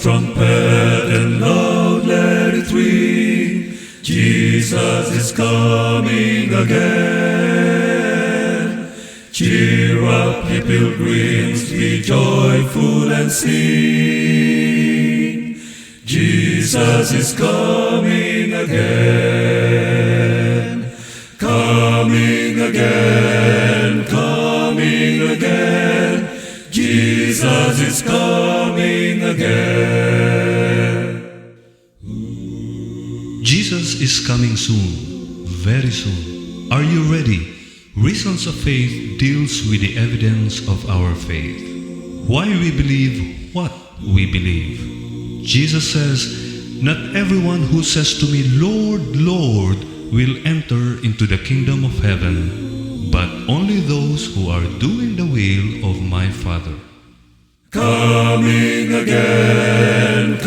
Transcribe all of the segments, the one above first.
trumpet and loud let it ring, Jesus is coming again. Cheer up, ye pilgrims, be joyful and sing, Jesus is coming again. Coming again, coming again, Jesus is coming again. Jesus is coming soon, very soon. Are you ready? Reasons of Faith deals with the evidence of our faith. Why we believe what we believe. Jesus says, "Not everyone who says to me, 'Lord, Lord,' will enter into the kingdom of heaven, but only those who are doing the will of my Father." Coming again,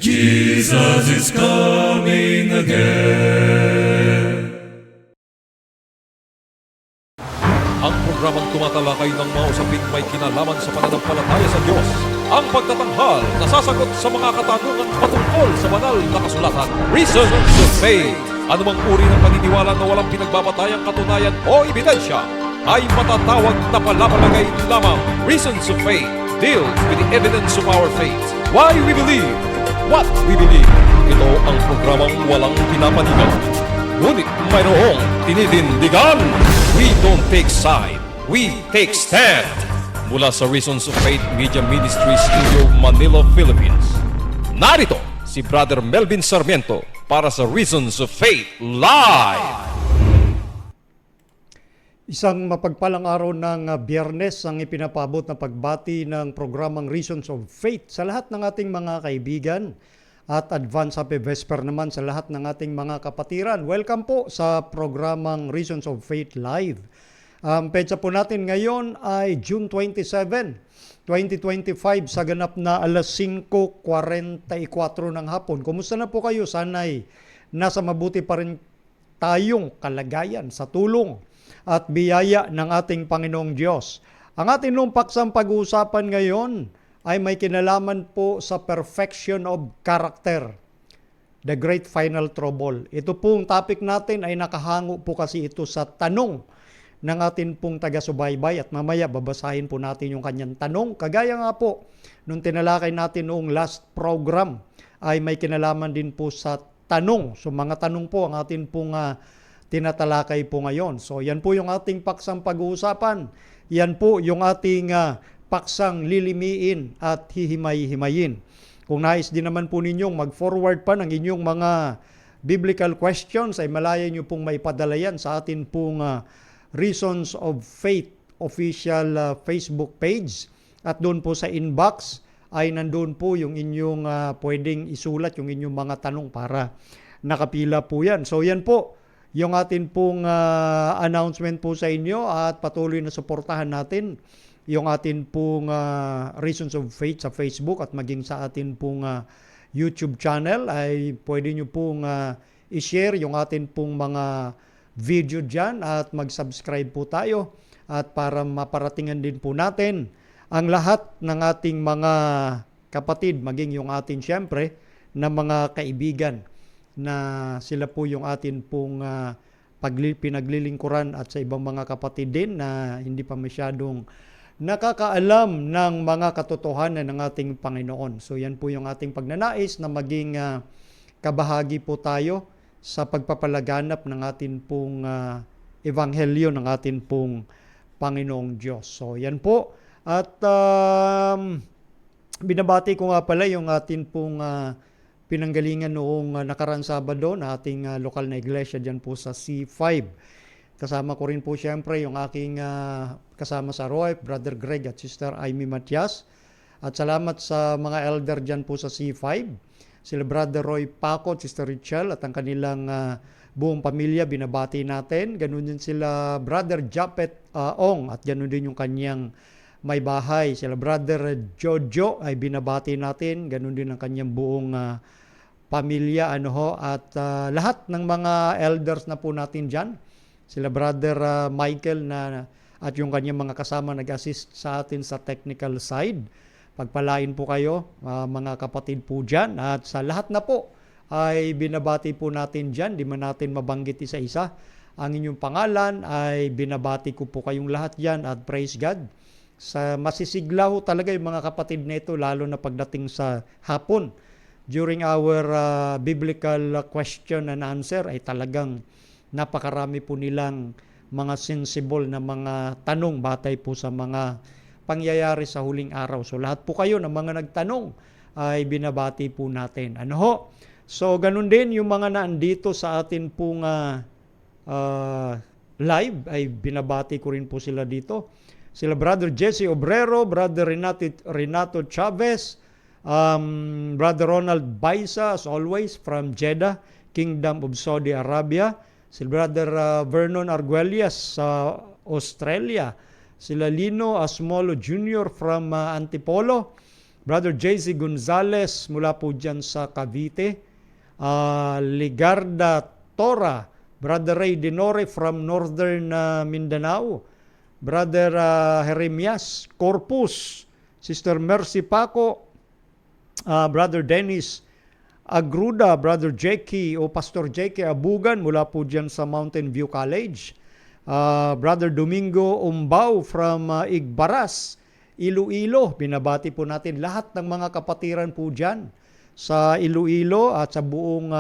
Jesus is coming again. Ang programang tumatalakay ng mga usaping may kinalaman sa pananampalataya sa Diyos. Ang pagtatanghal na sasagot sa mga katanungan patungkol sa banal na kasulatan. Reasons of Faith. Anumang uri ng paniniwala na walang pinagbabatayang katunayan o ebidensya ay matatawag na palapalagay lamang. Reasons of Faith deals with the evidence of our faith. Why we believe what we believe. Ito ang programang walang pinapanigan, ngunit mayroong tinitindigan. We don't take side, we take stand. Mula sa Reasons of Faith Media Ministry Studio, Manila, Philippines. Narito si Brother Melvin Sarmiento para sa Reasons of Faith Live. Isang mapagpalang araw ng Biyernes ang ipinapabot na pagbati ng programang Reasons of Faith sa lahat ng ating mga kaibigan at advance happy vesper naman sa lahat ng ating mga kapatiran. Welcome po sa programang Reasons of Faith Live. Ang petsa po natin ngayon ay June 27, 2025 sa ganap na alas 5:44 ng hapon. Kumusta na po kayo? Sana'y nasa mabuti pa rin tayong kalagayan sa tulong at biyaya ng ating Panginoong Diyos. Ang ating paksang pag-uusapan ngayon ay may kinalaman po sa perfection of character, the great final trouble. Ito pong topic natin ay nakahango po kasi ito sa tanong ng ating pong taga-subaybay at mamaya babasahin po natin yung kanyang tanong. Kagaya nga po, nung tinalakay natin noong last program ay may kinalaman din po sa tanong. So mga tanong po ang ating pong tinatalakay po ngayon. So yan po yung ating paksang pag-uusapan. Yan po yung ating paksang lilimiin at hihimay-himayin. Kung nais din naman po ninyong mag-forward pa ng inyong mga biblical questions, ay malaya nyo pong maipadala yan sa atin pong Reasons of Faith official Facebook page. At doon po sa inbox ay nandun po yung inyong pwedeng isulat yung inyong mga tanong para nakapila po yan. So yan po yung atin pong announcement po sa inyo at patuloy na suportahan natin yung atin pong Reasons of Faith sa Facebook at maging sa atin pong YouTube channel ay pwede nyo pong i-share yung atin pong mga video dyan at mag-subscribe po tayo at para maparatingan din po natin ang lahat ng ating mga kapatid, maging yung atin siyempre na mga kaibigan na sila po yung atin pong pinaglilingkuran at sa ibang mga kapatid din na hindi pa masyadong nakakaalam ng mga katotohanan ng ating Panginoon. So yan po yung ating pagnanais na maging kabahagi po tayo sa pagpapalaganap ng atin pong ebanghelyo ng atin pong Panginoong Diyos. So yan po. At binabati ko nga pala yung atin pong pinanggalingan noong nakarang Sabado na ating lokal na iglesia dyan po sa C5. Kasama ko rin po siyempre yung aking kasama sa ROEF, Brother Greg at Sister Amy Matias. At salamat sa mga elder dyan po sa C5. Sila Brother Roy Paco, Sister Richelle at ang kanilang buong pamilya binabati natin. Ganun din sila Brother Japet Ong at ganun din yung kanyang may bahay. Sila Brother Jojo ay binabati natin. Ganun din ang kanyang buong pamilya. At lahat ng mga elders na po natin dyan. Sila Brother Michael at yung kanyang mga kasama nag-assist sa atin sa technical side. Pagpalain po kayo, mga kapatid po dyan. At sa lahat na po ay binabati po natin dyan. Di man natin mabanggit isa-isa. Ang inyong pangalan ay binabati ko po kayong lahat dyan at praise God. Masisigla ho talaga yung mga kapatid nito lalo na pagdating sa hapon. During our biblical question and answer ay talagang napakarami po nilang mga sensible na mga tanong batay po sa mga pangyayari sa huling araw. So lahat po kayo na mga nagtanong ay binabati po natin. Ano ho? So ganun din yung mga naandito sa atin pong live ay binabati ko rin po sila dito. Sila Brother Jesse Obrero, Brother Renato Chavez, Brother Ronald Baisa as always from Jeddah, Kingdom of Saudi Arabia. Sila Brother Vernon Arguelles sa Australia. Sila Lino Asmolo Jr. from Antipolo. Brother JC Gonzales mula po dyan sa Cavite. Ligarda Tora. Brother Ray Dinore from Northern Mindanao. Brother Jeremias Corpus. Sister Mercy Paco. Brother Dennis Agruda. Brother Jackie o Pastor Jackie Abugan mula po dyan sa Mountain View College. Brother Domingo Umbao from Igbaras, Iloilo. Binabati po natin lahat ng mga kapatiran po dyan sa Iloilo at sa buong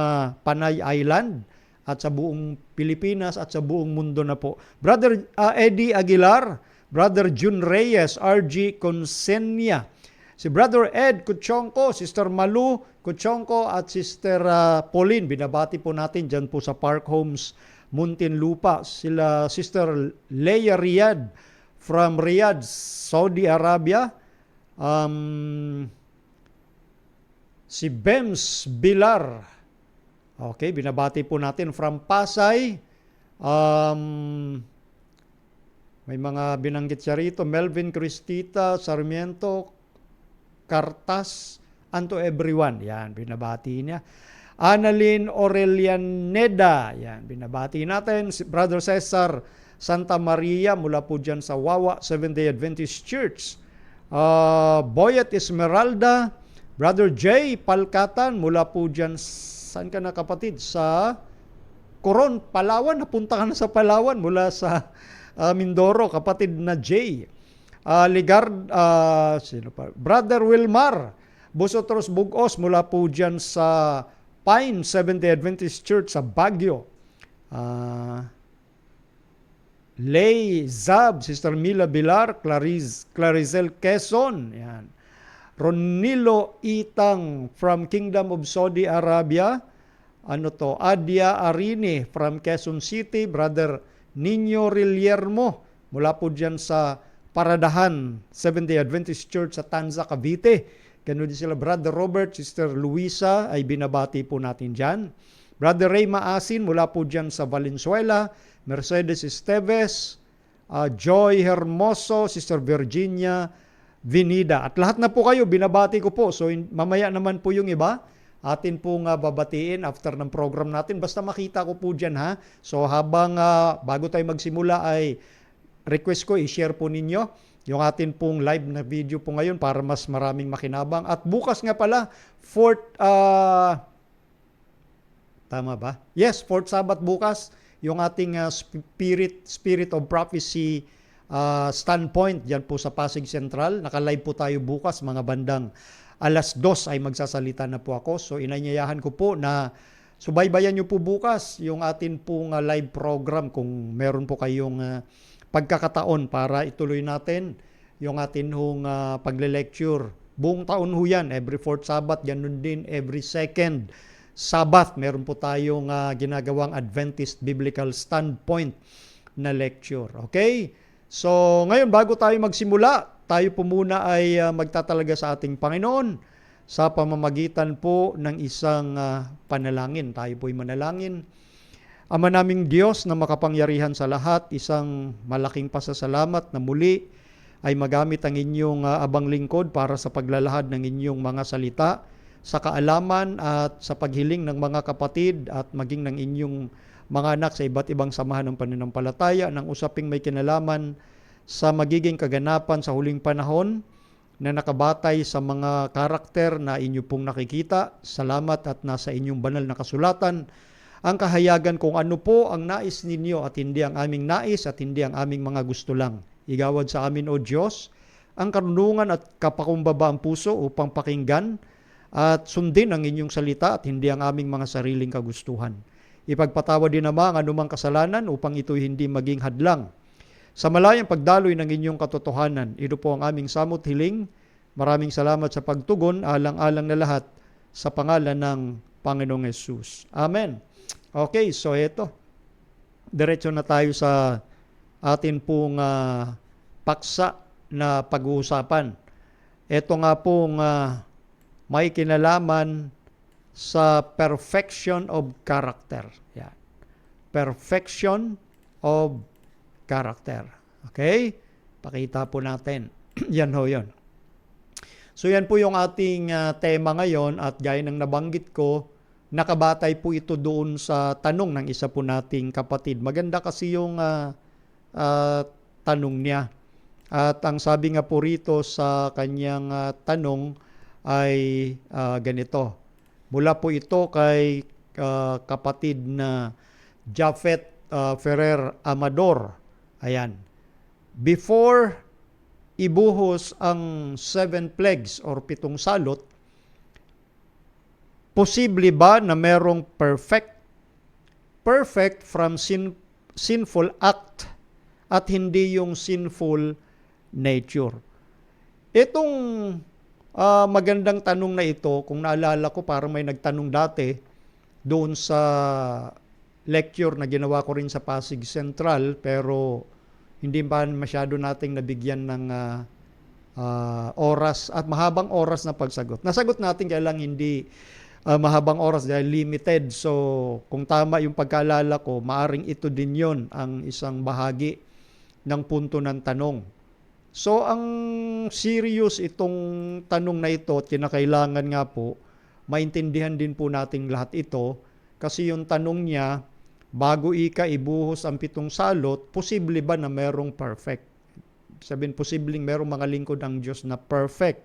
Panay Island at sa buong Pilipinas at sa buong mundo na po. Brother Eddie Aguilar, Brother Jun Reyes, RG Consenia, si Brother Ed Kuchonko, Sister Malu Kuchonko at Sister Pauline. Binabati po natin dyan po sa Park Homes Muntinlupa. Sila Sister Leia Riyad from Riyadh, Saudi Arabia. Si Bems Bilar. Okay, binabati po natin from Pasay. May mga binanggit siya rito. Melvin Cristita, Sarmiento, Cartas, and to everyone. Yan, binabati niya. Annalyn Aurelianeda, yan, binabati natin. Si Brother Cesar Santa Maria mula po dyan sa Wawa Seventh-day Adventist Church. Boyet Esmeralda, Brother J. Palkatan mula po dyan, saan ka na kapatid? Sa Coron, Palawan. Napunta ka na sa Palawan mula sa Mindoro, kapatid na J. Sino pa? Brother Wilmar Bosotros Bugos mula po dyan sa Pine Seventh-day Adventist Church sa Baguio. Lay Zab, Sister Mila Bilar, Clarizel Quezon. Yan. Ronilo Itang from Kingdom of Saudi Arabia. Adia Arini from Quezon City. Brother Nino Riliermo mula po dyan sa Paradahan Seventh-day Adventist Church sa Tanza, Cavite. Ganun din sila Brother Robert, Sister Luisa ay binabati po natin dyan. Brother Ray Maasin mula po dyan sa Valenzuela. Mercedes Esteves, Joy Hermoso, Sister Virginia Vinida. At lahat na po kayo, binabati ko po. So mamaya naman po yung iba, atin pong babatiin after ng program natin. Basta makita ko po dyan ha. So habang bago tayo magsimula ay request ko, i-share po ninyo yung atin pong live na video po ngayon para mas maraming makinabang. At bukas nga pala, tama ba? Yes, fourth Sabbath bukas, yung ating Spirit of Prophecy standpoint, dyan po sa Pasig Central. Naka-live po tayo bukas, mga bandang 2:00 ay magsasalita na po ako. So inanyayahan ko po na subaybayan nyo po bukas yung atin pong live program kung meron po kayong pagkakataon para ituloy natin yung atin hong pagle-lecture. Buong taon ho yan, every fourth Sabbath, ganun din every second Sabbath. Meron po tayong ginagawang Adventist Biblical Standpoint na lecture. Okay? So, ngayon bago tayo magsimula, tayo po muna ay magtatalaga sa ating Panginoon sa pamamagitan po ng isang panalangin. Tayo po ay manalangin. Ama naming Diyos na makapangyarihan sa lahat, isang malaking pasasalamat na muli ay magamit ang inyong abang lingkod para sa paglalahad ng inyong mga salita sa kaalaman at sa paghiling ng mga kapatid at maging ng inyong mga anak sa iba't ibang samahan ng pananampalataya ng usaping may kinalaman sa magiging kaganapan sa huling panahon na nakabatay sa mga karakter na inyo pong nakikita. Salamat at nasa inyong banal na kasulatan ang kahayagan kung ano po ang nais ninyo at hindi ang aming nais at hindi ang aming mga gusto lang. Igawad sa amin, O Diyos, ang karunungan at kapakumbaba ang puso upang pakinggan at sundin ang inyong salita at hindi ang aming mga sariling kagustuhan. Ipagpatawad din naman ang anumang kasalanan upang ito'y hindi maging hadlang sa malayang pagdaloy ng inyong katotohanan. Ito po ang aming samot hiling. Maraming salamat sa pagtugon, alang-alang na lahat sa pangalan ng Panginoong Hesus. Amen. Okay, so ito. Diretso na tayo sa atin pong paksa na pag-uusapan. Ito nga pong may kinalaman sa perfection of character. Yan. Perfection of character. Okay? Pakita po natin. Yan ho yun. So yan po yung ating tema ngayon at gaya ng nabanggit ko, nakabatay po ito doon sa tanong ng isa po nating kapatid. Maganda kasi yung tanong niya. At ang sabi nga po rito sa kanyang tanong ay ganito. Mula po ito kay kapatid na Japhet Ferrer Amador. Ayan. Before ibuhos ang 7 plagues or 7 salot, posible ba na merong perfect from sinful act at hindi yung sinful nature? Itong magandang tanong na ito, kung naalala ko, parang may nagtanong dati doon sa lecture na ginawa ko rin sa Pasig Central, pero hindi pa masyado nating nabigyan ng oras at mahabang oras na pagsagot. Nasagot natin kaya lang hindi mahabang oras dahil limited. So kung tama yung pagkaalala ko, maaring ito din yon ang isang bahagi ng punto ng tanong. So ang serious itong tanong na ito at kinakailangan nga po, maintindihan din po nating lahat ito kasi yung tanong niya, bago ibuhos ang 7 salot, posible ba na merong perfect? Sabihin, posibleng merong mga lingkod ang Diyos na perfect.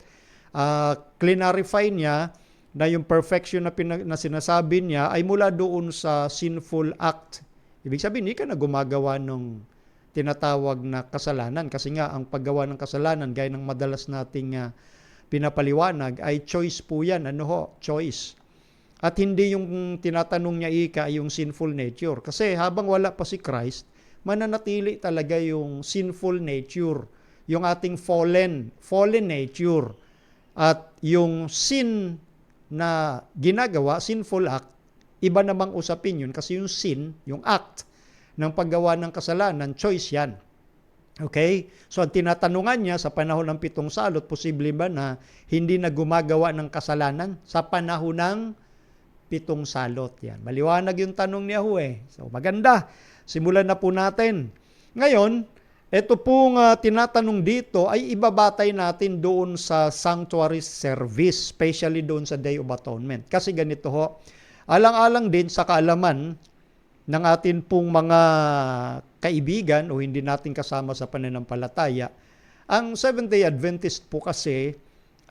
Clarify niya na yung perfection na sinasabi niya ay mula doon sa sinful act. Ibig sabihin, hindi ka na gumagawa ng tinatawag na kasalanan. Kasi nga, ang paggawa ng kasalanan, gaya ng madalas nating pinapaliwanag, ay choice po yan. Ano ho? Choice. At hindi yung tinatanong niya yung sinful nature. Kasi habang wala pa si Christ, mananatili talaga yung sinful nature, yung ating fallen nature. At yung sin na ginagawa, sinful act, iba namang usapin yun kasi yung sin, yung act ng paggawa ng kasalanan, choice yan. Okay? So ang tinatanungan niya sa panahon ng 7 salot, posible ba na hindi na gumagawa ng kasalanan sa panahon ng 7 salot? Yan. Maliwanag yung tanong niya ho eh. So maganda. Simulan na po natin. Ngayon, ito pong tinatanong dito ay ibabatay natin doon sa sanctuary service, especially doon sa Day of Atonement. Kasi ganito ho, alang-alang din sa kaalaman ng atin pong mga kaibigan o hindi natin kasama sa pananampalataya, ang Seventh-day Adventist po kasi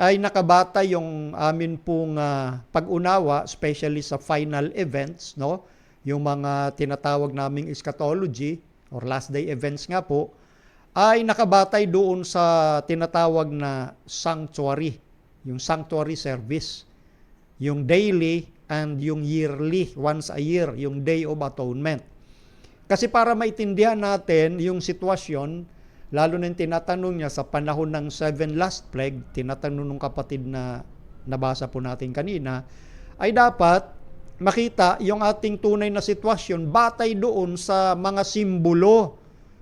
ay nakabata yung amin pong pag-unawa, especially sa final events, no? Yung mga tinatawag naming eschatology or last day events nga po, ay nakabatay doon sa tinatawag na sanctuary, yung sanctuary service, yung daily and yung yearly, once a year, yung Day of Atonement. Kasi para maintindihan natin yung sitwasyon, lalo na yung tinatanong niya sa panahon ng 7 last plague, tinatanong ng kapatid na nabasa po natin kanina, ay dapat makita yung ating tunay na sitwasyon batay doon sa mga simbolo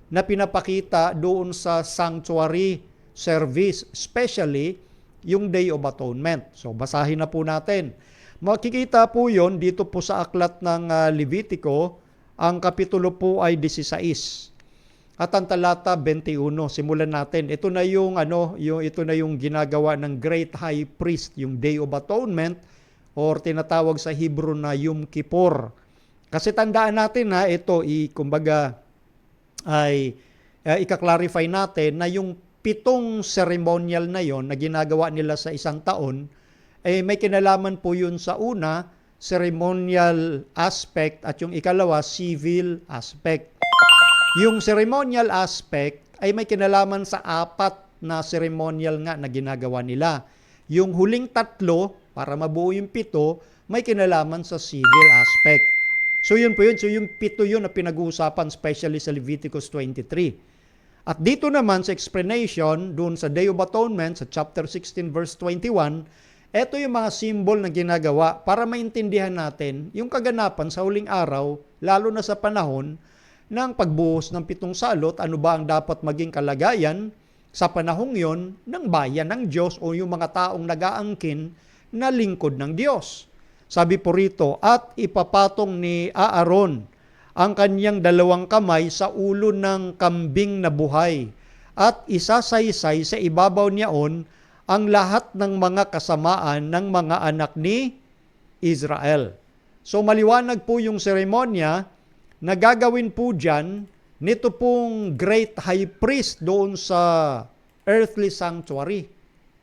na pinapakita doon sa sanctuary service, especially yung Day of Atonement. So basahin na po natin. Makikita po yon dito po sa aklat ng Levitico, ang kapitulo po ay 16. At ang talata 21, simulan natin. Ito na yung ginagawa ng Great High Priest, yung Day of Atonement or tinatawag sa Hebrew na Yom Kippur. Kasi tandaan natin ito kumbaga ay ika-clarify natin na yung pitong ceremonial na yon na ginagawa nila sa isang taon, may kinalaman po yun sa una, ceremonial aspect, at yung ikalawa, civil aspect. Yung ceremonial aspect ay may kinalaman sa apat na ceremonial nga na ginagawa nila. Yung huling tatlo, para mabuo yung pito, may kinalaman sa civil aspect. So yun po yun. So yung pito yun na pinag-uusapan, especially sa Leviticus 23. At dito naman sa explanation, doon sa Day of Atonement, sa chapter 16 verse 21, ito yung mga symbol na ginagawa para maintindihan natin yung kaganapan sa huling araw, lalo na sa panahon ng pagbuhos ng pitong salot, ano ba ang dapat maging kalagayan sa panahong yon ng bayan ng Diyos o yung mga taong nag-aangkin na lingkod ng Diyos. Sabi po rito, at ipapatong ni Aaron ang kanyang dalawang kamay sa ulo ng kambing na buhay at isasaysay sa ibabaw niyaon ang lahat ng mga kasamaan ng mga anak ni Israel. So maliwanag po yung seremonya na gagawin po dyan nito pong great high priest doon sa earthly sanctuary.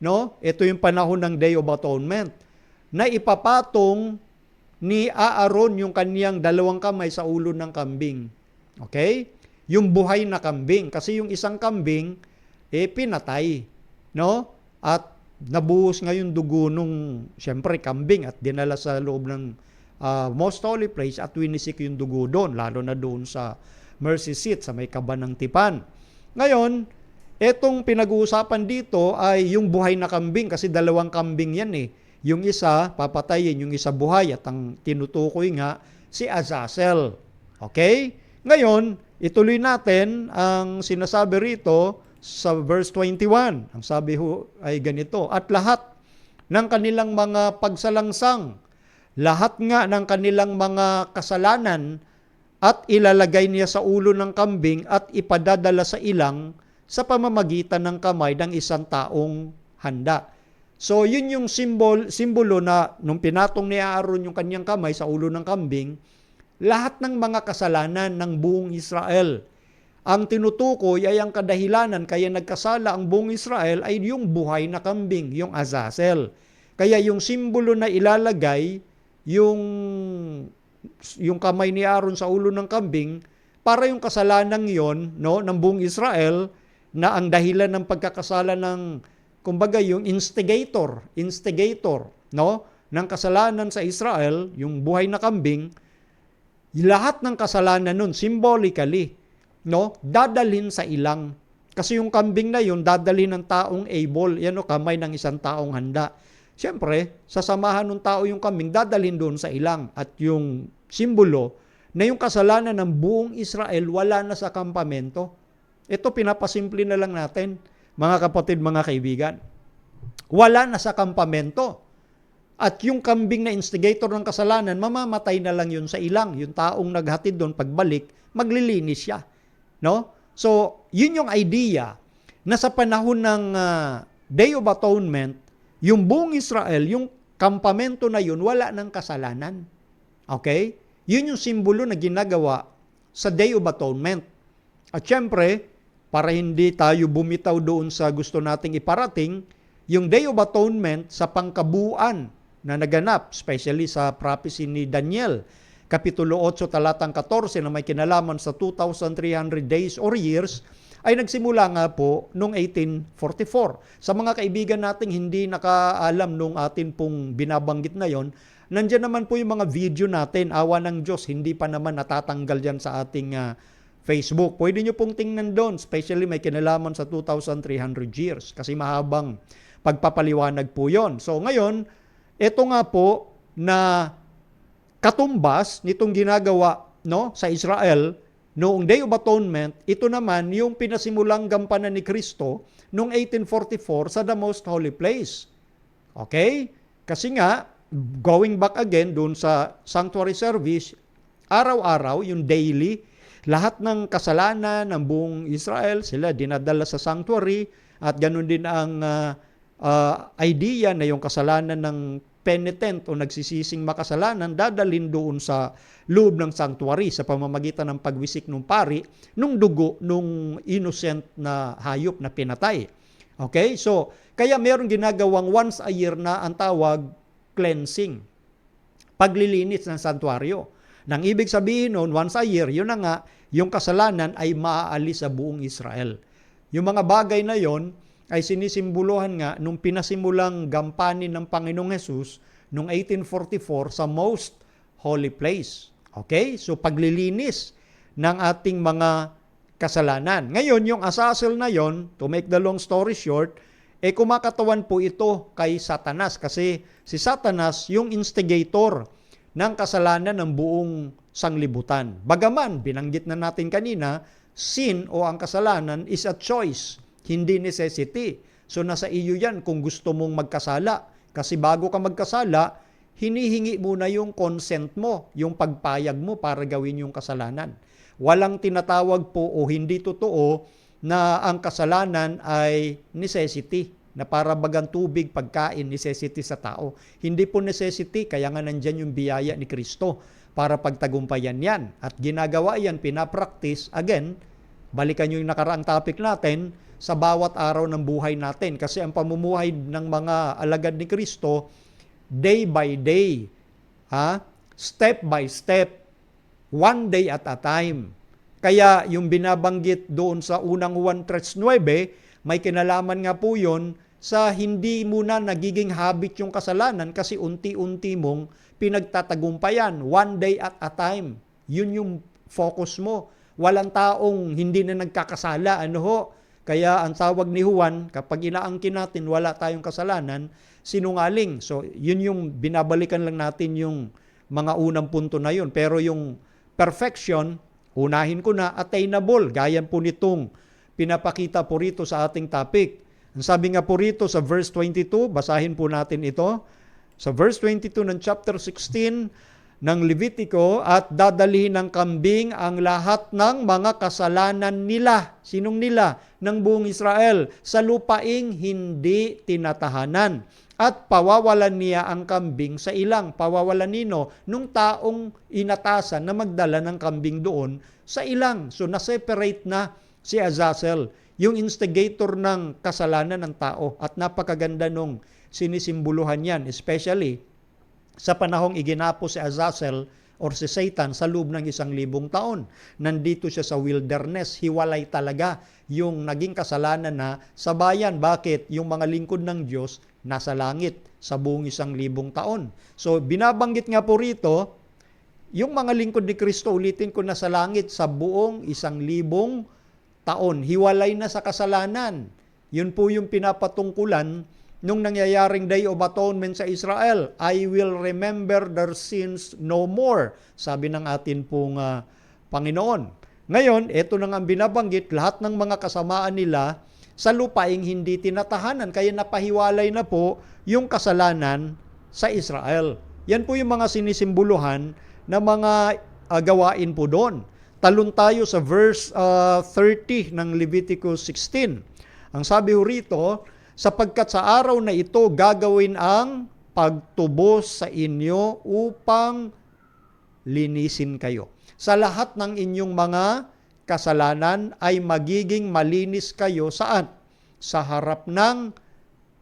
No? Ito yung panahon ng Day of Atonement na ipapatong ni Aaron yung kaniyang dalawang kamay sa ulo ng kambing. Okay? Yung buhay na kambing. Kasi yung isang kambing, pinatay. No? At nabuhos ngayon dugo nung, siyempre, kambing at dinala sa loob ng most holy place at winisik yung dugo doon, lalo na doon sa mercy seat, sa may kaba ng tipan. Ngayon, etong pinag-uusapan dito ay yung buhay na kambing kasi dalawang kambing yan eh. Yung isa, papatayin, yung isa buhay at ang tinutukoy nga, si Azazel. Okay? Ngayon, ituloy natin ang sinasabi rito sa verse 21, ang sabi ho ay ganito, at lahat ng kanilang mga pagsalangsang, lahat nga ng kanilang mga kasalanan, at ilalagay niya sa ulo ng kambing at ipadadala sa ilang sa pamamagitan ng kamay ng isang taong handa. So yun yung simbolo na nung pinatong ni Aaron yung kanyang kamay sa ulo ng kambing, lahat ng mga kasalanan ng buong Israel. Ang tinutukoy ay ang kadahilanan kaya nagkasala ang buong Israel ay yung buhay na kambing, yung Azazel. Kaya yung simbolo na ilalagay, yung kamay ni Aaron sa ulo ng kambing, para yung kasalanan yon, no, ng buong Israel, na ang dahilan ng pagkakasala ng, kumbaga, yung instigator, no, ng kasalanan sa Israel, yung buhay na kambing, lahat ng kasalanan nun, symbolically, no, dadalhin sa ilang. Kasi yung kambing na yun, dadalhin ng taong able, yan o, kamay ng isang taong handa. Siyempre, sasamahan ng tao yung kambing, dadalhin doon sa ilang. At yung simbolo na yung kasalanan ng buong Israel, wala na sa kampamento. Ito, pinapasimple na lang natin, mga kapatid, mga kaibigan. Wala na sa kampamento. At yung kambing na instigator ng kasalanan, mamamatay na lang yun sa ilang. Yung taong naghatid doon, pagbalik, maglilinis siya. No? So, yun yung idea na sa panahon ng Day of Atonement, yung buong Israel, yung kampamento na yun, wala ng kasalanan. Okay? Yun yung simbolo na ginagawa sa Day of Atonement. At syempre, para hindi tayo bumitaw doon sa gusto nating iparating, yung Day of Atonement sa pangkabuuan na naganap, especially sa prophecy ni Daniel, Kapitulo 8, talatang 14 na may kinalaman sa 2,300 days or years, ay nagsimula nga po noong 1844. Sa mga kaibigan nating hindi nakaalam nung atin pong binabanggit na yon, nandiyan naman po yung mga video natin, awa ng Diyos, hindi pa naman natatanggal dyan sa ating Facebook. Pwede nyo pong tingnan doon, especially may kinalaman sa 2,300 years, kasi mahabang pagpapaliwanag po yon. So ngayon, ito nga po na katumbas nitong ginagawa, no, sa Israel noong Day of Atonement, ito naman yung pinasimulang gampanan ni Kristo noong 1844 sa the Most Holy Place. Okay? Kasi nga, going back again doon sa sanctuary service, araw-araw, yung daily, lahat ng kasalanan ng buong Israel, sila dinadala sa sanctuary, at ganun din ang idea na yung kasalanan ng penitent o nagsisising makasalanan, dadalhin doon sa loob ng sanctuary sa pamamagitan ng pagwisik ng pari nung dugo nung innocent na hayop na pinatay. Okay? So, kaya meron ginagawang once a year na ang tawag cleansing. Paglilinis ng santuaryo. Nang ibig sabihin noon, once a year, yun na nga, yung kasalanan ay maaalis sa buong Israel. Yung mga bagay na yon ay sinisimbolohan nga nung pinasimulang gampanin ng Panginoong Hesus noong 1844 sa most holy place. Okay? So paglilinis ng ating mga kasalanan. Ngayon, yung Azazel na yon, to make the long story short, kumakatawan po ito kay Satanas kasi si Satanas yung instigator ng kasalanan ng buong sanglibutan. Bagaman, binanggit na natin kanina, sin o ang kasalanan is a choice, hindi necessity. So nasa iyo yan kung gusto mong magkasala. Kasi bago ka magkasala, hinihingi muna yung consent mo, yung pagpayag mo para gawin yung kasalanan. Walang tinatawag po o hindi totoo na ang kasalanan ay necessity, na para bagang tubig, pagkain, necessity sa tao. Hindi po necessity, kaya nga nandyan yung biyaya ni Kristo para pagtagumpayan yan. At ginagawa yan, pinapractice, again, balikan nyo yung nakaraang topic natin, sa bawat araw ng buhay natin. Kasi ang pamumuhay ng mga alagad ni Kristo, day by day, step by step, one day at a time. Kaya yung binabanggit doon sa unang Juan 3:9, may kinalaman nga po yun sa hindi muna nagiging habit yung kasalanan kasi unti-unti mong pinagtatagumpayan, one day at a time. Yun yung focus mo. Walang taong hindi na nagkakasala. Kaya ang tawag ni Juan, kapag inaangkin natin wala tayong kasalanan, sinungaling. So yun yung binabalikan lang natin yung mga unang punto na yun. Pero yung perfection, unahin ko na, attainable. Gaya po nitong pinapakita po rito sa ating topic. Ang sabi nga po rito sa verse 22, basahin po natin ito. Sa verse 22 ng chapter 16 ng Levitico, at dadalhin ng kambing ang lahat ng mga kasalanan nila. Sinong nila? Ng buong Israel. Sa lupaing hindi tinatahanan. At pawawalan niya ang kambing sa ilang. Pawawalan nino? Nung taong inatasan na magdala ng kambing doon sa ilang. So na-separate na si Azazel, yung instigator ng kasalanan ng tao. At napakaganda nung sinisimboluhan yan, especially sa panahong iginapo si Azazel or si Satan sa loob ng 1,000 taon. Nandito siya sa wilderness, hiwalay talaga yung naging kasalanan na sa bayan. Bakit? Yung mga lingkod ng Diyos nasa langit sa buong 1,000 taon. So binabanggit nga po rito, yung mga lingkod ni Kristo, ulitin ko, na sa langit sa buong 1,000 taon. Hiwalay na sa kasalanan. Yun po yung pinapatungkulan nung nangyayaring Day of Atonement sa Israel. I will remember their sins no more, sabi ng atin pong Panginoon. Ngayon, ito na nga ang binabanggit, lahat ng mga kasamaan nila sa lupaing hindi tinatahanan, kaya napahiwalay na po yung kasalanan sa Israel. Yan po yung mga sinisimboluhan na mga gawain po doon. Talon tayo sa verse 30 ng Leviticus 16. Ang sabi ho rito, sapagkat sa araw na ito gagawin ang pagtubos sa inyo upang linisin kayo. Sa lahat ng inyong mga kasalanan ay magiging malinis kayo saan? Sa harap ng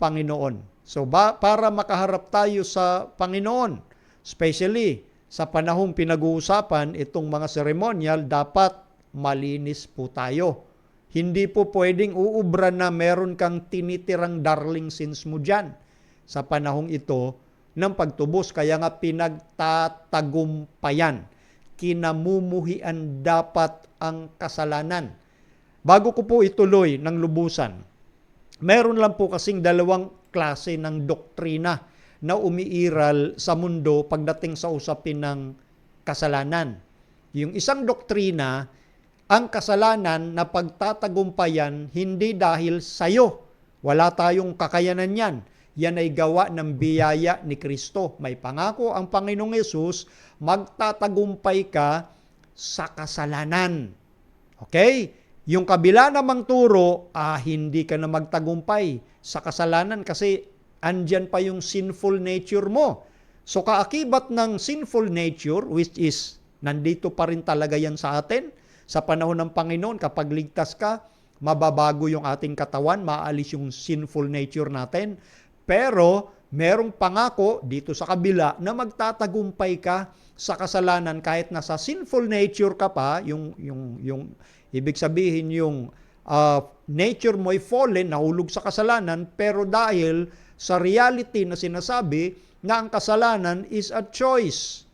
Panginoon. So para makaharap tayo sa Panginoon, especially sa panahong pinag-uusapan itong mga seremonyal, dapat malinis po tayo. Hindi po pwedeng uubra na meron kang tinitirang darling sins mo dyan sa panahong ito ng pagtubos. Kaya nga pinagtatagumpayan, kinamumuhian dapat ang kasalanan. Bago ko po ituloy ng lubusan, meron lang po kasing dalawang klase ng doktrina na umiiral sa mundo pagdating sa usapin ng kasalanan. Yung isang doktrina, ang kasalanan na pagtatagumpayan hindi dahil sa'yo. Wala tayong kakayanan yan. Yan ay gawa ng biyaya ni Kristo. May pangako ang Panginoong Yesus, magtatagumpay ka sa kasalanan. Okay? Yung kabila namang turo, hindi ka na magtagumpay sa kasalanan kasi andyan pa yung sinful nature mo. So kaakibat ng sinful nature, which is nandito pa rin talaga yan sa atin, sa panahon ng Panginoon, kapag ligtas ka, mababago yung ating katawan, maalis yung sinful nature natin. Pero merong pangako dito sa kabila na magtatagumpay ka sa kasalanan kahit nasa sinful nature ka pa, yung ibig sabihin yung nature mo ay fallen, nahulog sa kasalanan, pero dahil sa reality na sinasabi na ang kasalanan is a choice.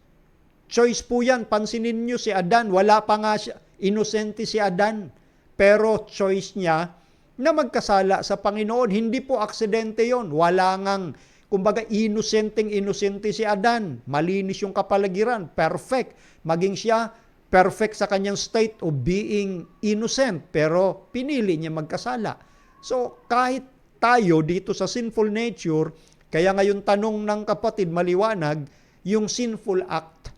Choice po yan. Pansinin nyo si Adan, wala pa nga siya, inosente si Adan, pero choice niya na magkasala sa Panginoon. Hindi po aksidente yon. Wala ngang, kumbaga, inosente si Adan. Malinis yung kapaligiran, perfect. Maging siya, perfect sa kanyang state of being innocent, pero pinili niya magkasala. So, kahit tayo dito sa sinful nature, kaya ngayon tanong ng kapatid maliwanag, yung sinful act,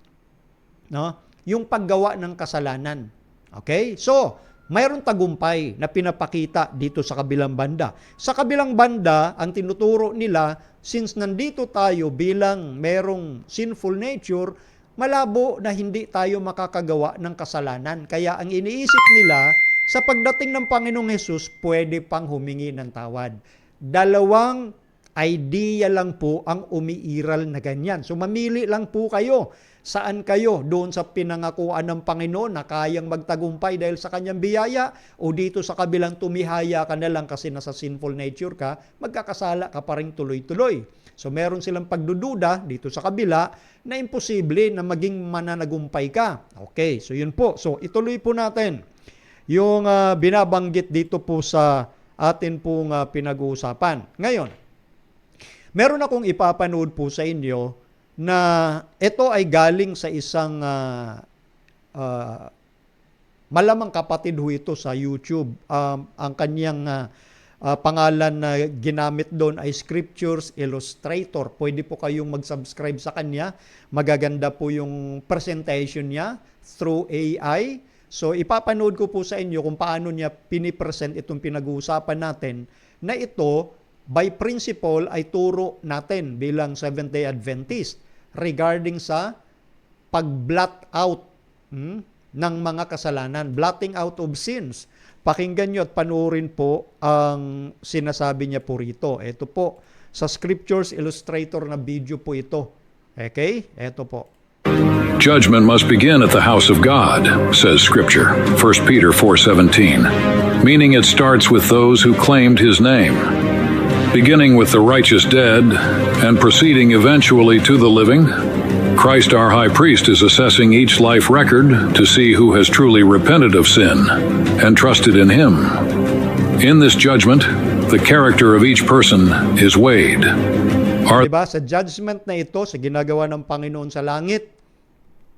no? Yung paggawa ng kasalanan. Okay? So, mayroong tagumpay na pinapakita dito sa kabilang banda. Sa kabilang banda, ang tinuturo nila, since nandito tayo bilang merong sinful nature, malabo na hindi tayo makakagawa ng kasalanan. Kaya ang iniisip nila, sa pagdating ng Panginoong Hesus, pwede pang humingi ng tawad. Dalawang idea lang po ang umiiral na ganyan. So mamili lang po kayo. Saan kayo? Doon sa pinangakuan ng Panginoon na kayang magtagumpay dahil sa kanyang biyaya, o dito sa kabilang tumihaya ka na lang kasi nasa sinful nature ka, magkakasala ka pa rin tuloy-tuloy. So meron silang pagdududa dito sa kabila na imposible na maging mananagumpay ka. Okay, so yun po. So ituloy po natin yung binabanggit dito po sa atin pong pinag-uusapan. Ngayon, meron akong ipapanood po sa inyo na ito ay galing sa isang malamang kapatid ho ito sa YouTube. Ang kanyang pangalan na ginamit doon ay Scriptures Illustrator. Pwede po kayong mag-subscribe sa kanya. Magaganda po yung presentation niya through AI. So ipapanood ko po sa inyo kung paano niya pinipresent itong pinag-uusapan natin na ito by principle ay turo natin bilang Seventh-day Adventist regarding sa pag-blot out ng mga kasalanan, blotting out of sins. Pakinggan nyo at panoorin po ang sinasabi niya po rito. Ito po, sa Scriptures Illustrator na video po ito. Okay? Ito po. Judgment must begin at the house of God, says Scripture, 1 Peter 4:17, meaning it starts with those who claimed His name, beginning with the righteous dead and proceeding eventually to the living. Christ our high priest is assessing each life record to see who has truly repented of sin and trusted in Him. In this judgment, the character of each person is weighed. Diba, sa judgment na ito, sa ginagawa ng Panginoon sa langit,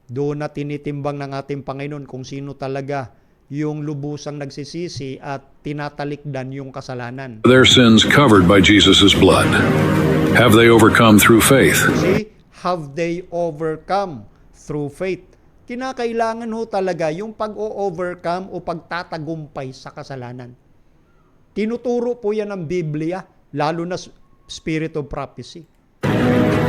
doon na tinitimbang ng ating Panginoon kung sino talaga yung lubusang nagsisisi at tinatalikdan yung kasalanan. Their sins covered by Jesus' blood. Have they overcome through faith? See, have they overcome through faith? Kinakailangan ho talaga yung pag-o-overcome o pagtatagumpay sa kasalanan. Tinuturo po yan ng Biblia, lalo na Spirit of Prophecy.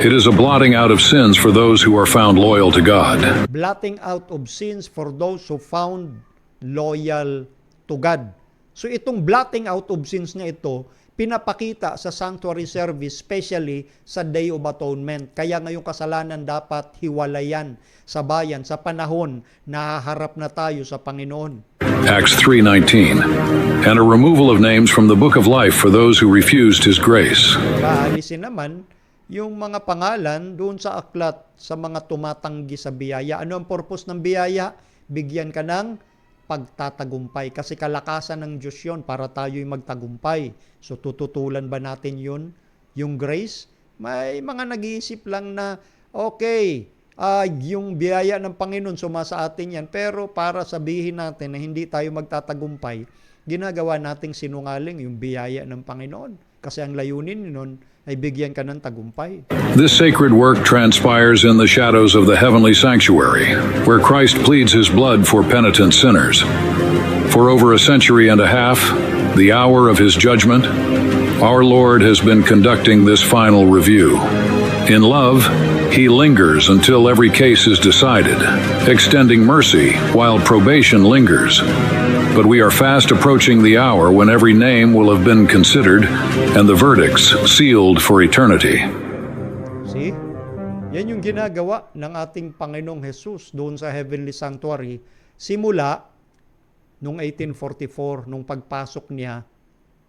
It is a blotting out of sins for those who are found loyal to God. Blotting out of sins for those who found loyal to God. So itong blotting out of sins na ito, pinapakita sa sanctuary service, especially sa Day of Atonement. Kaya ngayong kasalanan dapat hiwalayan sa bayan sa panahon na haharap na tayo sa Panginoon. Acts 3:19, and a removal of names from the book of life for those who refused His grace. Kaalisin naman yung mga pangalan doon sa aklat sa mga tumatanggi sa biyaya. Ano ang purpose ng biyaya? Bigyan ka ng pagtatagumpay. Kasi kalakasan ng Diyos yun para tayo'y magtagumpay. So tututulan ba natin yun? Yung grace? May mga nag-iisip lang na, okay, yung biyaya ng Panginoon sumasa atin yan. Pero para sabihin natin na hindi tayo magtatagumpay, ginagawa nating sinungaling yung biyaya ng Panginoon. Kasi ang layunin nun ay bigyan ka ng tagumpay. This sacred work transpires in the shadows of the heavenly sanctuary, where Christ pleads His blood for penitent sinners. For over a century and a half, the hour of His judgment, our Lord has been conducting this final review. In love, He lingers until every case is decided, extending mercy while probation lingers. But we are fast approaching the hour when every name will have been considered and the verdicts sealed for eternity. See? Yan yung ginagawa ng ating Panginoong Jesus doon sa Heavenly Sanctuary simula noong 1844, nung pagpasok niya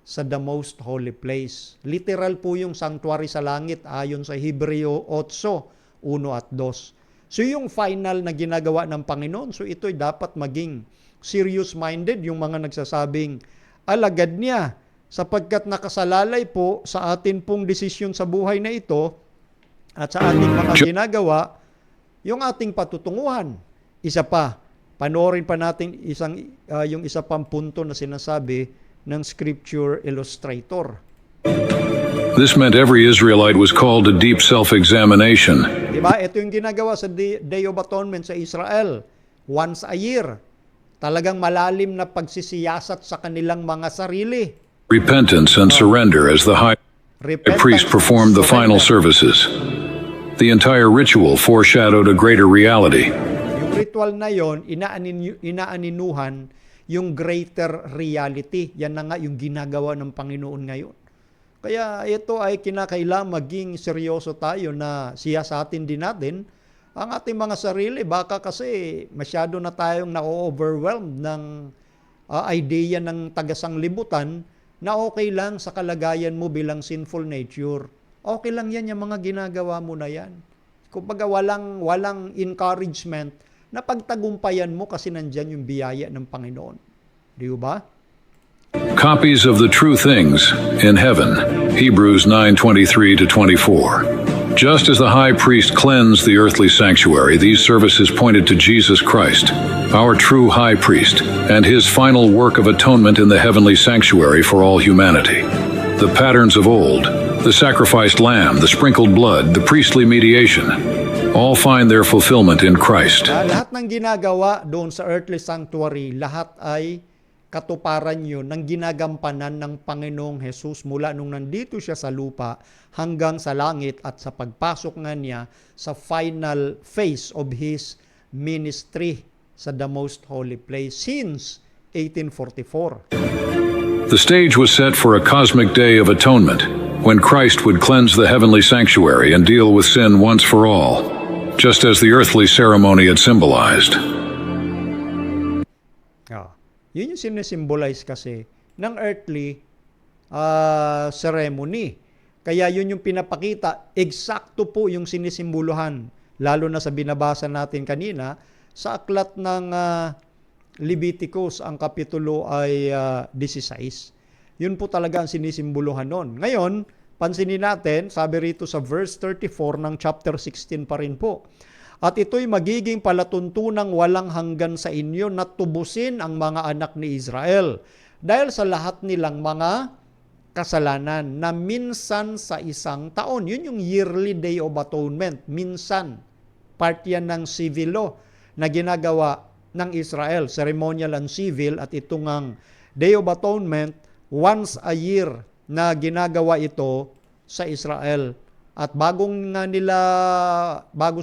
sa the most holy place. Literal po yung sanctuary sa langit ayon sa Hebreo 8, 1 at 2. So yung final na ginagawa ng Panginoon, so ito'y dapat maging serious-minded yung mga nagsasabing alagad niya sapagkat nakasalalay po sa atin pong desisyon sa buhay na ito at sa ating mga ginagawa yung ating patutunguhan. Isa pa, panoorin pa natin yung isa pang punto na sinasabi ng Scripture Illustrator. This meant every Israelite was called to deep self-examination. Diba? Ito yung ginagawa sa Day of Atonement sa Israel. Once a year. Talagang malalim na pagsisiyasat sa kanilang mga sarili. Repentance and surrender as the high priest performed the final services. The entire ritual foreshadowed a greater reality. Yung ritual na yon, inaaninuhan yung greater reality. Yan na nga yung ginagawa ng Panginoon ngayon. Kaya ito ay kinakailangan maging seryoso tayo na siyasatin din natin ang ating mga sarili. Baka kasi masyado na tayong na-overwhelmed ng idea ng taga-sanglibutan na okay lang sa kalagayan mo bilang sinful nature. Okay lang yan yung mga ginagawa mo na yan. Kumbaga walang encouragement na pagtagumpayan mo kasi nandyan yung biyaya ng Panginoon. Di ba? Copies of the true things in heaven. Hebrews 9:23-24. Just as the high priest cleansed the earthly sanctuary, these services pointed to Jesus Christ, our true high priest, and his final work of atonement in the heavenly sanctuary for all humanity. The patterns of old, the sacrificed lamb, the sprinkled blood, the priestly mediation, all find their fulfillment in Christ. Lahat ng ginagawa doon sa earthly sanctuary, lahat ay katuparan yun ng ginagampanan ng Panginoong Jesus mula nung nandito siya sa lupa hanggang sa langit at sa pagpasok nga niya sa final phase of His ministry sa the most holy place since 1844. The stage was set for a cosmic day of atonement when Christ would cleanse the heavenly sanctuary and deal with sin once for all, just as the earthly ceremony had symbolized. Yun yung sinisimbolize kasi ng earthly ceremony. Kaya yun yung pinapakita, eksakto po yung sinisimboluhan, lalo na sa binabasa natin kanina, sa aklat ng Leviticus, ang kapitulo ay 16. Yun po talaga ang sinisimboluhan nun. Ngayon, pansinin natin, sabi rito sa verse 34 ng chapter 16 pa rin po, at ito'y magiging palatuntunang walang hanggan sa inyo na tubusin ang mga anak ni Israel dahil sa lahat nilang mga kasalanan na minsan sa isang taon. Yun yung yearly Day of Atonement. Minsan. Part yan ng civil law na ginagawa ng Israel. Ceremonial and civil. At ito ngang Day of Atonement, once a year na ginagawa ito sa Israel. At bago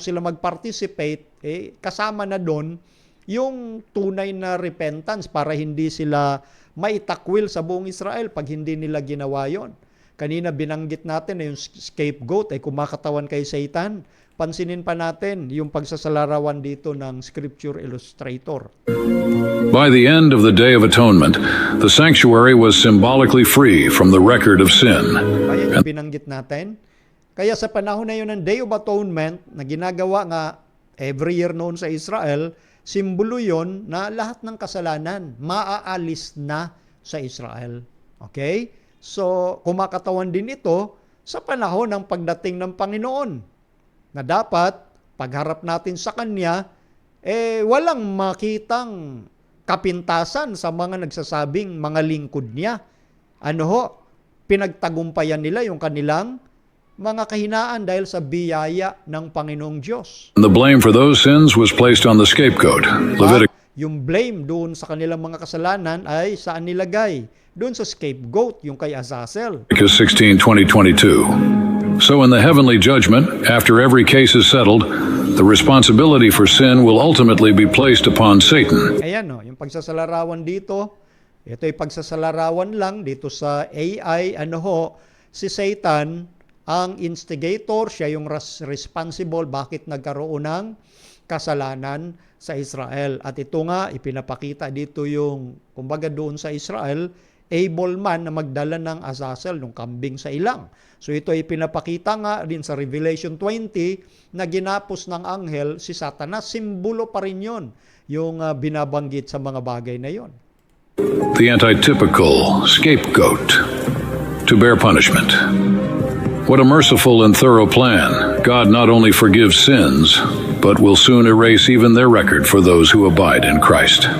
sila mag-participate, kasama na doon yung tunay na repentance para hindi sila maitakwil sa buong Israel pag hindi nila ginawa yon. Kanina binanggit natin na yung scapegoat ay kumakatawan kay Satan. Pansinin pa natin yung pagsasalarawan dito ng Scripture Illustrator. By the end of the Day of Atonement, the sanctuary was symbolically free from the record of sin. Kaya yung binanggit natin. Kaya sa panahon na yun ng Day of Atonement na ginagawa nga every year noon sa Israel, simbolo yon na lahat ng kasalanan maaalis na sa Israel. Okay? So, kumakatawan din ito sa panahon ng pagdating ng Panginoon na dapat pagharap natin sa Kanya, walang makitang kapintasan sa mga nagsasabing mga lingkod niya. Ano ho? Pinagtagumpayan nila yung kanilang mga kahinaan dahil sa biyaya ng Panginoong Diyos. The blame for those sins was placed on the scapegoat. yung blame doon sa kanilang mga kasalanan ay saan nilagay? Doon sa scapegoat, yung kay Azazel. Leviticus 16:20-22. So in the heavenly judgment, after every case is settled, the responsibility for sin will ultimately be placed upon Satan. Ayan o, yung pagsasalarawan dito, ito ay pagsasalarawan lang dito sa AI, si Satan ang instigator, siya yung responsible bakit nagkaroon ng kasalanan sa Israel. At ito nga, ipinapakita dito yung, kumbaga doon sa Israel, able man na magdala ng Azazel, ng kambing sa ilang. So ito ay pinapakita nga din sa Revelation 20 na ginapos ng anghel si Satanas. Simbolo pa rin yun, yung binabanggit sa mga bagay na yon. The antitypical scapegoat to bear punishment. What a merciful and thorough plan. God not only forgives sins, but will soon erase even their record for those who abide in Christ.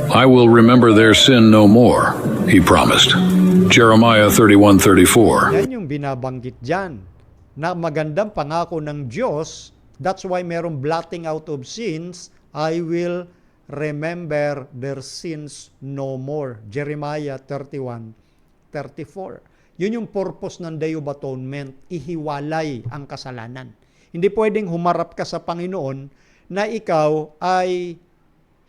I will remember their sin no more, he promised. Jeremiah 31:34. Yan yung binabanggit dyan, na magandang pangako ng Diyos. That's why merong blotting out of sins. I will remember their sins no more. Jeremiah 31:34. Yun yung purpose ng Day of Atonement, ihiwalay ang kasalanan. Hindi pwedeng humarap ka sa Panginoon na ikaw ay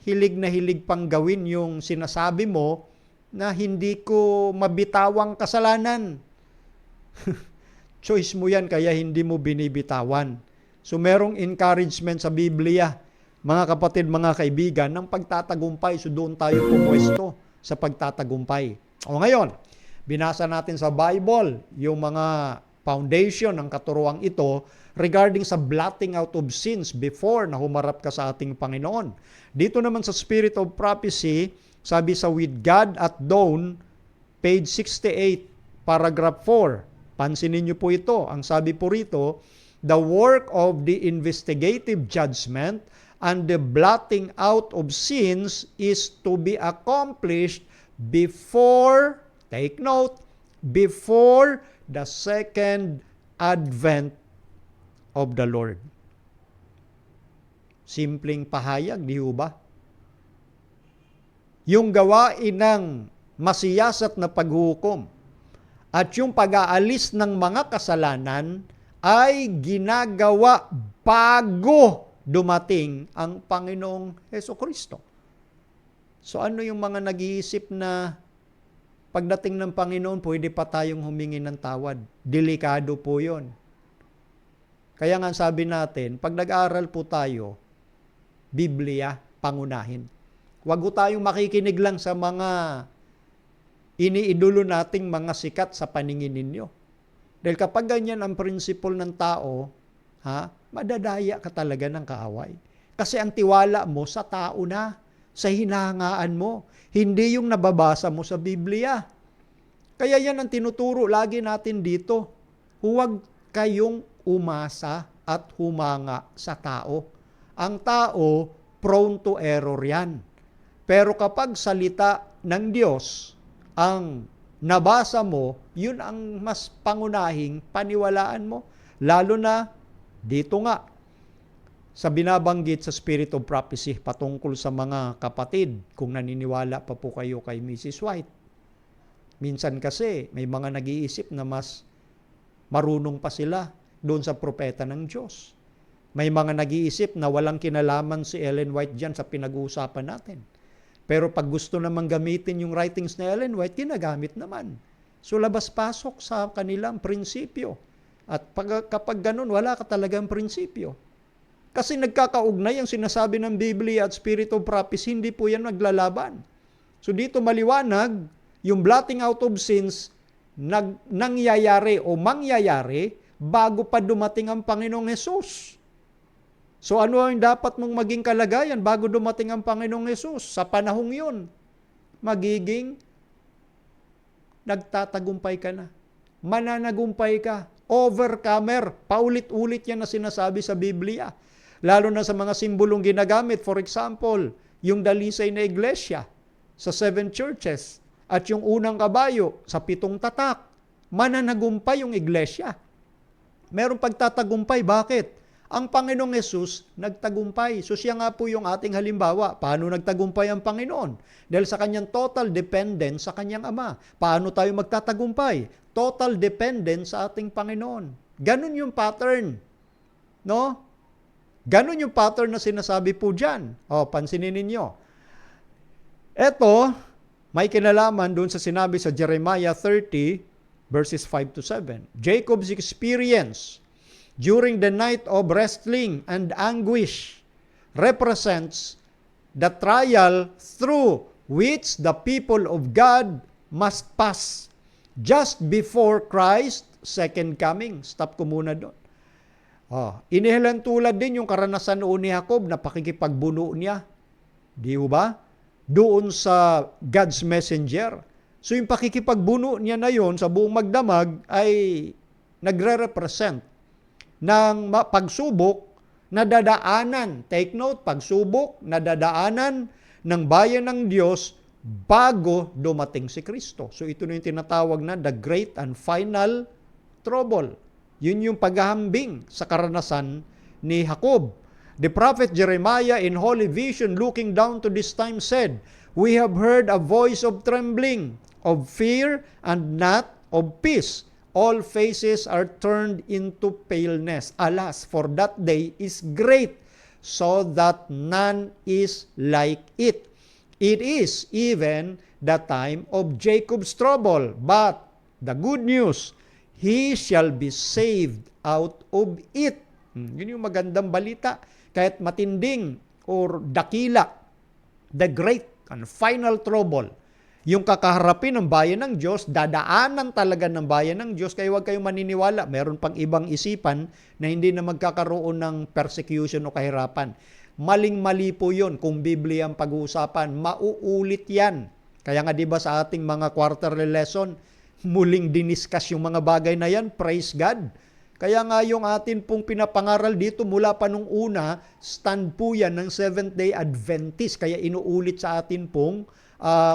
hilig na hilig pang gawin yung sinasabi mo na hindi ko mabitawang kasalanan. Choice mo yan, kaya hindi mo binibitawan. So merong encouragement sa Biblia, mga kapatid, mga kaibigan, ng pagtatagumpay. So doon tayo pumwesto sa pagtatagumpay. O ngayon, binasa natin sa Bible yung mga foundation ng katuruang ito regarding sa blotting out of sins before na humarap ka sa ating Panginoon. Dito naman sa Spirit of Prophecy, sabi sa With God at Dawn, page 68, paragraph 4. Pansinin niyo po ito. Ang sabi po rito, the work of the investigative judgment and the blotting out of sins is to be accomplished before, take note, before the second advent of the Lord. Simpleng pahayag, di ba? Yung gawain ng masiyasat na paghukom at yung pag-aalis ng mga kasalanan ay ginagawa bago dumating ang Panginoong Hesukristo. So ano yung mga nag-iisip na pagdating ng Panginoon, pwede pa tayong humingi ng tawad? Delikado po yun. Kaya nga sabi natin, pag nag-aaral po tayo, Biblia, pangunahin. Huwag po tayong makikinig lang sa mga iniidolo nating mga sikat sa paningin ninyo. Dahil kapag ganyan ang prinsipal ng tao, madadaya ka talaga ng kaaway. Kasi ang tiwala mo sa tao na, sa hinahangaan mo, hindi yung nababasa mo sa Biblia. Kaya yan ang tinuturo lagi natin dito. Huwag kayong umasa at humanga sa tao. Ang tao, prone to error yan. Pero kapag salita ng Diyos ang nabasa mo, yun ang mas pangunahing paniwalaan mo. Lalo na dito nga, sa binabanggit sa Spirit of Prophecy patungkol sa mga kapatid, kung naniniwala pa po kayo kay Mrs. White. Minsan kasi may mga nag-iisip na mas marunong pa sila doon sa propeta ng Diyos. May mga nag-iisip na walang kinalaman si Ellen White dyan sa pinag-uusapan natin. Pero pag gusto naman gamitin yung writings ni Ellen White, ginagamit naman. So labas-pasok sa kanilang prinsipyo. At kapag ganun, wala ka talagang prinsipyo. Kasi nagkakaugnay ang sinasabi ng Biblia at Spirit of Prophecy, hindi po yan naglalaban. So dito maliwanag, yung blotting out of sins nangyayari o mangyayari bago pa dumating ang Panginoong Hesus. So ano ang dapat mong maging kalagayan bago dumating ang Panginoong Hesus? Sa panahong yun, magiging nagtatagumpay ka na. Mananagumpay ka. Overcomer. Paulit-ulit yan na sinasabi sa Biblia. Lalo na sa mga simbolong ginagamit. For example, yung dalisay na iglesia sa 7 churches at yung unang kabayo sa 7 tatak. Mananagumpay yung iglesia. Merong pagtatagumpay. Bakit? Ang Panginoong Hesus nagtagumpay. So siya nga po yung ating halimbawa. Paano nagtagumpay ang Panginoon? Dahil sa kanyang total dependence sa kanyang Ama. Paano tayo magtatagumpay? Total dependence sa ating Panginoon. Ganun yung pattern. No? Ganun yung pattern na sinasabi po dyan. O, pansinin ninyo. Ito, may kinalaman doon sa sinabi sa Jeremiah 30, verses 5 to 7. Jacob's experience during the night of wrestling and anguish represents the trial through which the people of God must pass just before Christ's second coming. Stop ko muna doon. Inihalan tulad din yung karanasan noon ni Jacob na pakikipagbuno niya. Di ba? Doon sa God's messenger. So yung pakikipagbuno niya na yon sa buong magdamag ay nagre-represent ng pagsubok na dadaanan. Take note, pagsubok na dadaanan ng bayan ng Diyos bago dumating si Kristo. So ito na yung tinatawag na the great and final trouble. Yun yung paghahambing sa karanasan ni Jacob. The prophet Jeremiah in holy vision looking down to this time said, "We have heard a voice of trembling, of fear, and not of peace. All faces are turned into paleness. Alas, for that day is great, so that none is like it. It is even the time of Jacob's trouble. But the good news, he shall be saved out of it." Yun yung magandang balita. Kahit matinding or dakila, the great and final trouble, yung kakaharapin ng bayan ng Diyos, dadaanan talaga ng bayan ng Diyos, kaya huwag kayong maniniwala. Meron pang ibang isipan na hindi na magkakaroon ng persecution o kahirapan. Maling-mali po yun kung Biblia ang pag-uusapan. Mauulit yan. Kaya nga diba sa ating mga quarterly lesson, muling diniscuss yung mga bagay na yan. Praise God. Kaya nga yung atin pong pinapangaral dito mula pa nung una, stand po yan ng Seventh-day Adventist. Kaya inuulit sa atin pong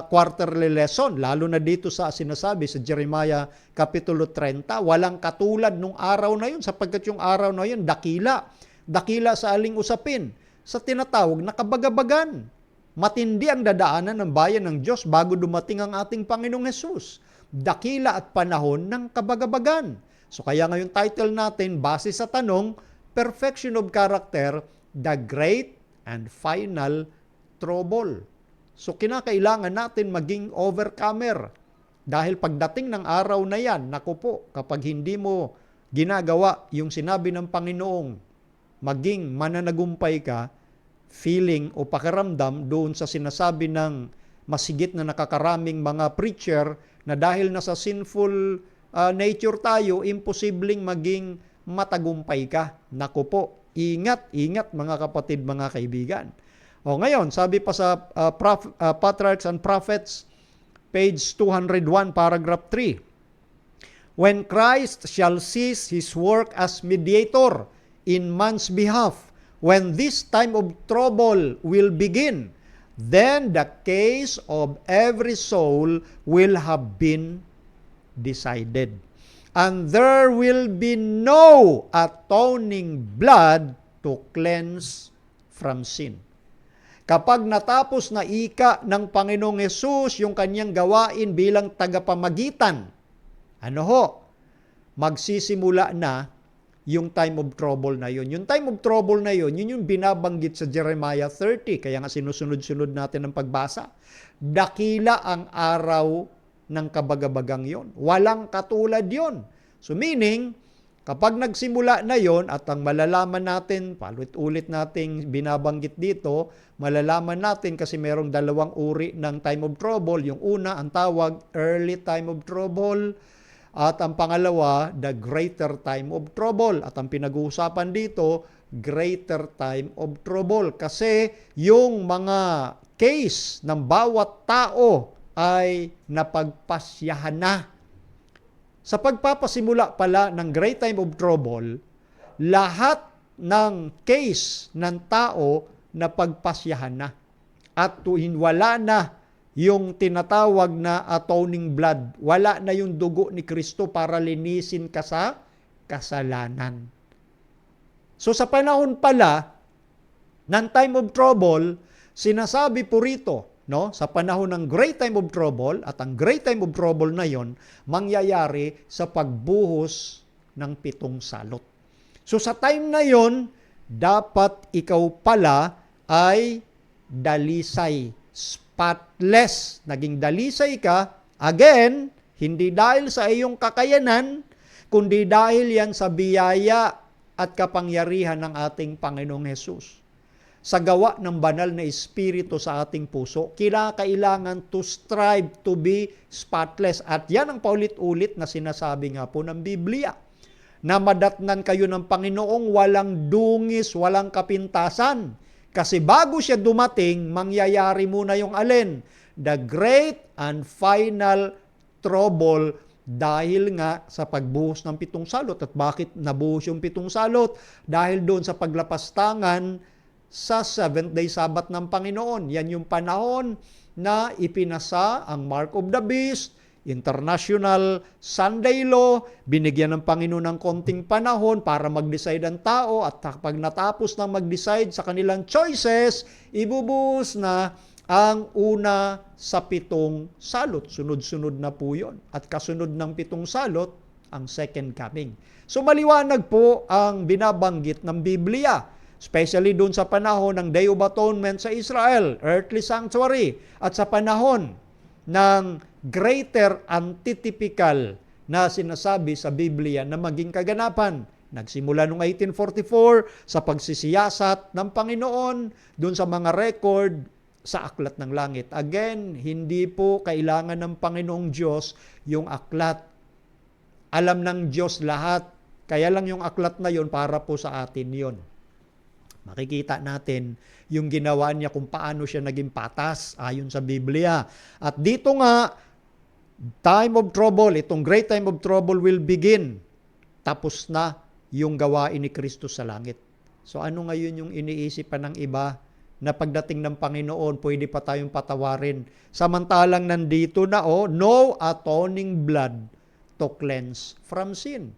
quarterly lesson. Lalo na dito sa sinasabi sa Jeremiah Kapitulo 30, walang katulad nung araw na yun sapagkat yung araw na yun dakila. Dakila sa aling usapin. Sa tinatawag na kabagabagan. Matindi ang dadaanan ng bayan ng Diyos bago dumating ang ating Panginoong Hesus. Dakila at panahon ng kabagabagan. So kaya ngayon title natin, base sa tanong, Perfection of Character, the Great and Final Trouble. So kinakailangan natin maging overcomer. Dahil pagdating ng araw na yan, naku po, kapag hindi mo ginagawa yung sinabi ng Panginoong, maging mananagumpay ka, feeling o pakiramdam doon sa sinasabi ng masigit na nakakaraming mga preacher na dahil nasa sinful nature tayo, imposibleng maging matagumpay ka. Naku po, ingat, ingat mga kapatid, mga kaibigan. O ngayon, sabi pa sa Patriarchs and Prophets, page 201, paragraph 3. When Christ shall cease his work as mediator in man's behalf, when this time of trouble will begin, then the case of every soul will have been decided. And there will be no atoning blood to cleanse from sin. Kapag natapos na ika ng Panginoong Hesus yung kanyang gawain bilang tagapamagitan, magsisimula na yung time of trouble na yun. Yung time of trouble na yun, yun yung binabanggit sa Jeremiah 30. Kaya nga sinusunod-sunod natin ang pagbasa. Dakila ang araw ng kabagabagang yon. Walang katulad yon. So meaning, kapag nagsimula na yon at ang malalaman natin, palit-ulit nating binabanggit dito, malalaman natin kasi merong dalawang uri ng time of trouble. Yung una, ang tawag, early time of trouble. At ang pangalawa, the greater time of trouble. At ang pinag-uusapan dito, greater time of trouble. Kasi yung mga case ng bawat tao ay napagpasyahan na. Sa pagpapasimula pala ng great time of trouble, lahat ng case ng tao napagpasyahan na. At wala na yung tinatawag na atoning blood. Wala na yung dugo ni Kristo para linisin ka sa kasalanan. So sa panahon pala ng time of trouble, sinasabi po rito, no, sa panahon ng great time of trouble, at ang great time of trouble na yon mangyayari sa pagbuhos ng 7 salot. So sa time na yon, dapat ikaw pala ay dalisay, spotless. Naging dalisay ka, again, hindi dahil sa iyong kakayanan, kundi dahil yan sa biyaya at kapangyarihan ng ating Panginoong Hesus. Sa gawa ng banal na Espiritu sa ating puso, kailangan to strive to be spotless. At yan ang paulit-ulit na sinasabi nga po ng Biblia, na madatnan kayo ng Panginoong walang dungis, walang kapintasan. Kasi bago siya dumating, mangyayari muna yung alin? The great and final trouble, dahil nga sa pagbuhos ng 7 salot. At bakit nabuhos yung 7 salot? Dahil doon sa paglapastangan sa 7th day Sabbath ng Panginoon. Yan yung panahon na ipinasa ang Mark of the Beast, International Sunday Law, binigyan ng Panginoon ng konting panahon para mag-decide ang tao, at kapag natapos na mag-decide sa kanilang choices, ibubuhos na ang una sa 7 salot. Sunod-sunod na po yun. At kasunod ng 7 salot, ang second coming. So maliwanag po ang binabanggit ng Biblia, especially doon sa panahon ng Day of Atonement sa Israel, earthly sanctuary, at sa panahon ng greater antitypical na sinasabi sa Biblia na maging kaganapan. Nagsimula noong 1844 sa pagsisiyasat ng Panginoon doon sa mga record sa aklat ng langit. Again, hindi po kailangan ng Panginoong Diyos yung aklat. Alam ng Diyos lahat. Kaya lang yung aklat na yon para po sa atin yon. Makikita natin yung ginawa niya kung paano siya naging patas ayon sa Biblia. At dito nga, time of trouble, itong great time of trouble will begin. Tapos na yung gawain ni Kristo sa langit. So ano ngayon yung iniisipan ng iba? Na pagdating ng Panginoon, pwede pa tayong patawarin. Samantalang nandito na, no atoning blood to cleanse from sin.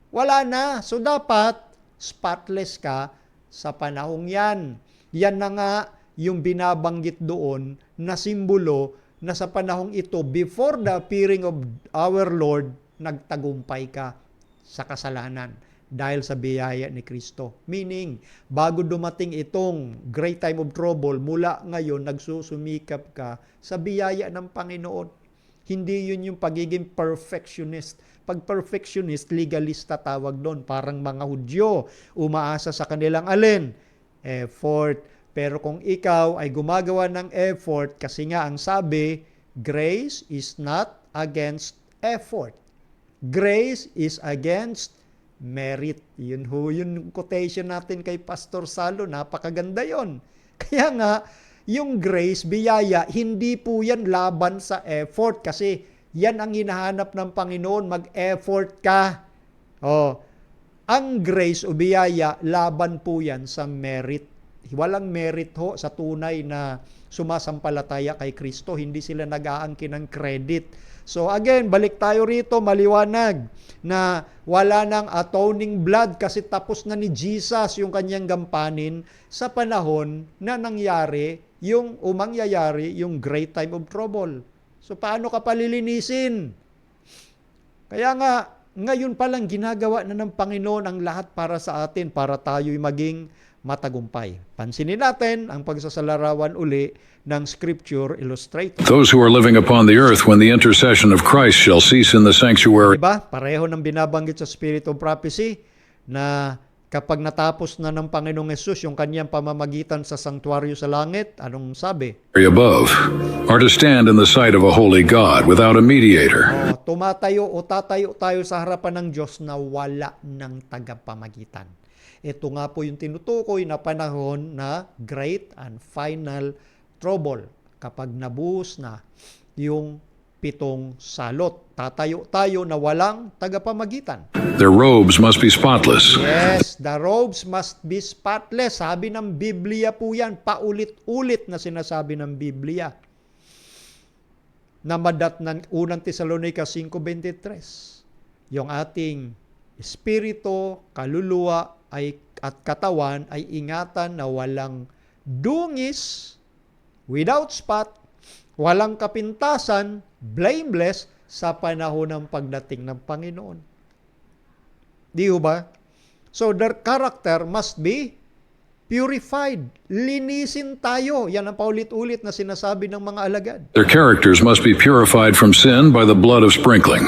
Wala na. So dapat, spotless ka sa panahong yan. Yan na nga yung binabanggit doon na simbolo na sa panahong ito, before the appearing of our Lord, nagtagumpay ka sa kasalanan dahil sa biyaya ni Kristo. Meaning, bago dumating itong great time of trouble, mula ngayon, nagsusumikap ka sa biyaya ng Panginoon. Hindi yun yung pagiging perfectionist. Pag perfectionist, legalista tawag doon. Parang mga Hudyo, umaasa sa kanilang alin? Effort. Pero kung ikaw ay gumagawa ng effort, kasi nga ang sabi, grace is not against effort. Grace is against merit. Yun yung quotation natin kay Pastor Salo. Napakaganda yon. Kaya nga, yung grace, biyaya, hindi po yan laban sa effort. Kasi yan ang hinahanap ng Panginoon, mag-effort ka. Ang grace o biyaya, laban po yan sa merit. Walang merit ho sa tunay na sumasampalataya kay Kristo. Hindi sila nag-aangkin ng credit. So again, balik tayo rito, maliwanag na wala nang atoning blood kasi tapos na ni Jesus yung kanyang gampanin sa panahon na mangyayari yung great time of trouble. So paano ka palilinisin? Kaya nga, ngayon palang ginagawa na ng Panginoon ang lahat para sa atin, para tayo'y maging matagumpay. Pansinin natin ang pagsasalarawan uli ng Scripture Illustrator. Those who are living upon the earth when the intercession of Christ shall cease in the sanctuary. Diba? Pareho ng binabanggit sa Spirit of Prophecy na kapag natapos na ng Panginoong Hesus yung kanyang pamamagitan sa sanktuaryo sa langit, anong sabi? Above are to stand in the sight of a holy God without a mediator. Tumatayo o tatayo tayo sa harapan ng Diyos na wala ng tagapamagitan. Ito nga po yung tinutukoy na panahon na great and final trouble. Kapag nabuhos na yung 7 salot, tatayo tayo na walang tagapamagitan. Their robes must be spotless. Yes, the robes must be spotless. Sabi ng Biblia po yan, paulit-ulit na sinasabi ng Biblia. Namadat ng unang Tesalonica 5:23. Yung ating espiritu, kaluluwa, ay at katawan ay ingatan na walang dungis, without spot, walang kapintasan, blameless sa panahon ng pagdating ng Panginoon. Di ba? So their character must be purified. Linisin tayo. Yan ang paulit-ulit na sinasabi ng mga alagad. Their characters must be purified from sin by the blood of sprinkling.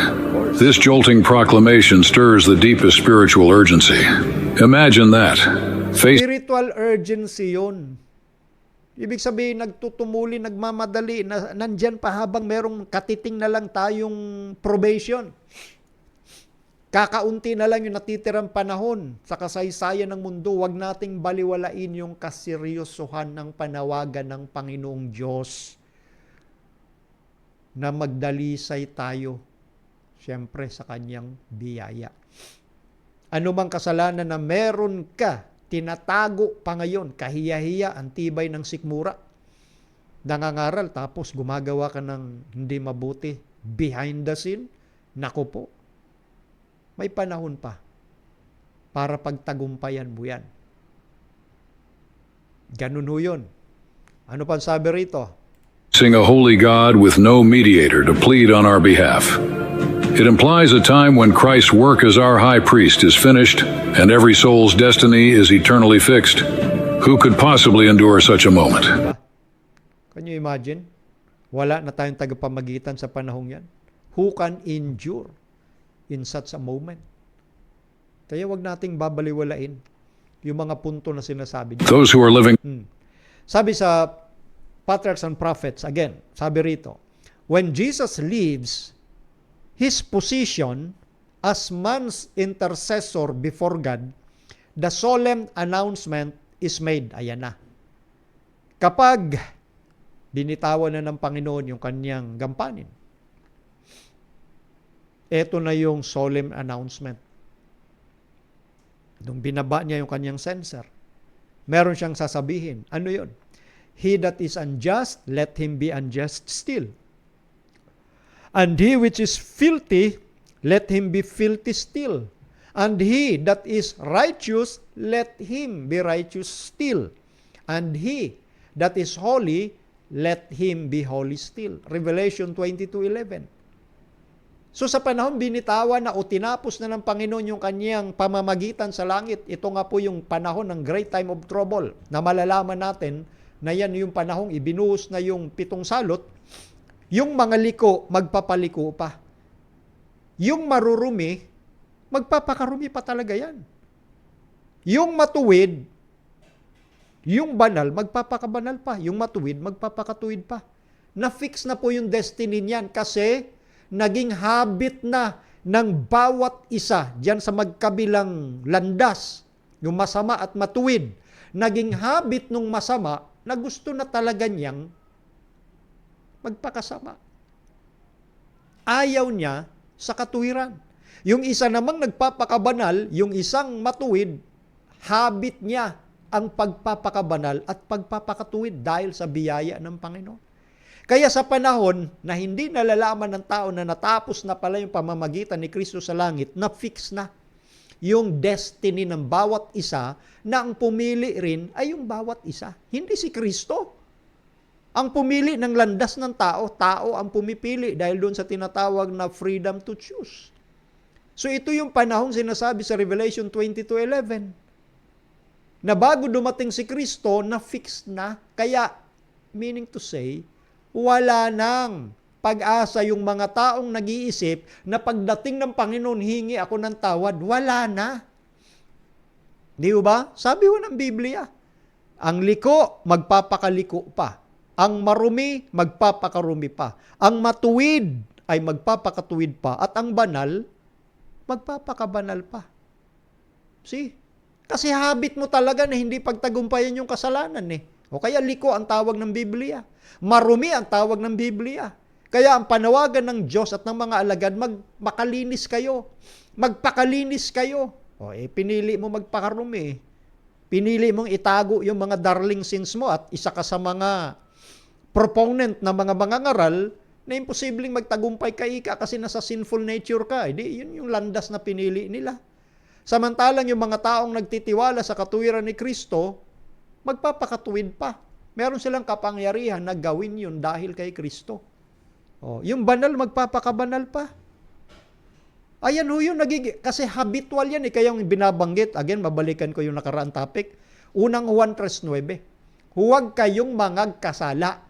This jolting proclamation stirs the deepest spiritual urgency. Imagine that. Spiritual urgency yun. Ibig sabihin, nagtutumuli, nagmamadali, nandyan pa habang merong katiting na lang tayong probation. Kakaunti na lang yung natitirang panahon sa kasaysayan ng mundo. Huwag nating baliwalain yung kaseryosohan ng panawagan ng Panginoong Diyos na magdalisay tayo, siyempre, sa kanyang biyaya. Ano mang kasalanan na meron ka, tinatago pa ngayon, kahiya-hiya, ang tibay ng sikmura. Nangangaral, tapos gumagawa ka ng hindi mabuti, behind the scene, naku po. May panahon pa para pagtagumpayan mo yan. Ganun ho yun. Ano pa sabi rito? Sing a holy God with no mediator to plead on our behalf. It implies a time when Christ's work as our high priest is finished and every soul's destiny is eternally fixed. Who could possibly endure such a moment? Can you imagine? Wala na tayong tagapamagitan sa panahong yan. Who can endure in such a moment? Kaya wag nating babaliwalain yung mga punto na sinasabi niya. Those who are living Sabi sa Patriarchs and Prophets, again, sabi rito, when Jesus leaves his position as man's intercessor before God, the solemn announcement is made. Ayan na. Kapag binitawan na ng Panginoon yung kanyang gampanin, eto na yung solemn announcement. Nung binaba niya yung kanyang censer, meron siyang sasabihin. Ano yun? He that is unjust, let him be unjust still. And he which is filthy, let him be filthy still. And he that is righteous, let him be righteous still. And he that is holy, let him be holy still. Revelation 22:11. So sa panahon binitawan na o tinapos na ng Panginoon yung kanyang pamamagitan sa langit, ito nga po yung panahon ng great time of trouble na malalaman natin na yan yung panahong ibinuhos na yung 7 salot, yung mga liko magpapaliko pa. Yung marurumi, magpapakarumi pa talaga yan. Yung matuwid, yung banal, magpapakabanal pa. Yung matuwid, magpapakatuwid pa. Na-fix na po yung destiny niyan kasi naging habit na ng bawat isa diyan sa magkabilang landas, yung masama at matuwid. Naging habit nung masama na gusto na talaga niyang magpakasama. Ayaw niya sa katuwiran. Yung isa namang nagpapakabanal, yung isang matuwid, habit niya ang pagpapakabanal at pagpapakatuwid dahil sa biyaya ng Panginoon. Kaya sa panahon na hindi nalalaman ng tao na natapos na pala yung pamamagitan ni Kristo sa langit, na-fix na yung destiny ng bawat isa na ang pumili rin ay yung bawat isa. Hindi si Kristo. Ang pumili ng landas ng tao, tao ang pumipili dahil doon sa tinatawag na freedom to choose. So ito yung panahong sinasabi sa Revelation 22:11 na bago dumating si Kristo, na-fix na. Kaya, meaning to say, wala nang pag-asa yung mga taong nag-iisip na pagdating ng Panginoon, hingi ako ng tawad. Wala na. Di ba? Sabi ho ng Biblia, ang liko, magpapakaliko pa. Ang marumi, magpapakarumi pa. Ang matuwid ay magpapakatuwid pa. At ang banal, magpapakabanal pa. See? Kasi habit mo talaga na hindi pagtagumpayan yung kasalanan eh. O kaya liko ang tawag ng Biblia. Marumi ang tawag ng Biblia. Kaya ang panawagan ng Diyos at ng mga alagad, makalinis kayo. Magpakalinis kayo. O pinili mo magpakarumi. Pinili mong itago yung mga darling sins mo at isa ka sa mga proponent na mga mangangaral na imposibleng magtagumpay ka ika kasi nasa sinful nature ka. Yun yung landas na pinili nila. Samantalang yung mga taong nagtitiwala sa katuwiran ni Kristo, magpapakatuwid pa. Meron silang kapangyarihan na gawin yun dahil kay Kristo. Yung banal, magpapakabanal pa. Ayan ho yun, kasi habitual yan kaya yung binabanggit. Again, mabalikan ko yung nakaraang topic. Unang Juan 3:9. Huwag kayong mangagkasala.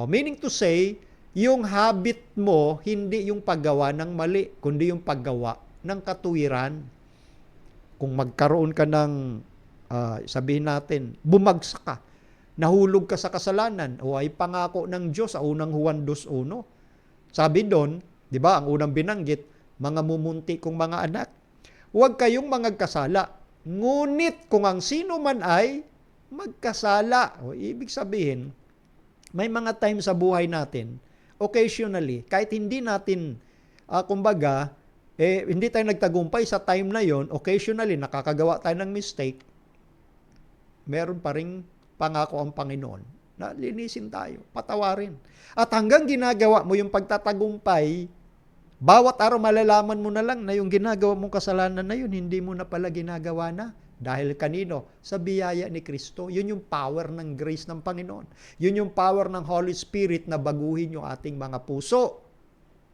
Meaning to say, yung habit mo, hindi yung paggawa ng mali, kundi yung paggawa ng katuwiran. Kung magkaroon ka ng, sabihin natin, bumagsak ka, nahulog ka sa kasalanan, o ay pangako ng Diyos sa unang Juan 2:1. Sabi doon, di ba, ang unang binanggit, mga mumunti kong mga anak, huwag kayong mangagkasala. Ngunit kung ang sino man ay magkasala, ibig sabihin, may mga time sa buhay natin, occasionally, kahit hindi natin, hindi tayo nagtagumpay sa time na yon, occasionally, nakakagawa tayo ng mistake, meron pa rin pangako ang Panginoon na linisin tayo, patawarin. At hanggang ginagawa mo yung pagtatagumpay, bawat araw malalaman mo na lang na yung ginagawa mong kasalanan na yun, hindi mo na pala ginagawa na. Dahil kanino? Sa biyaya ni Kristo. Yun yung power ng grace ng Panginoon. Yun yung power ng Holy Spirit na baguhin yung ating mga puso.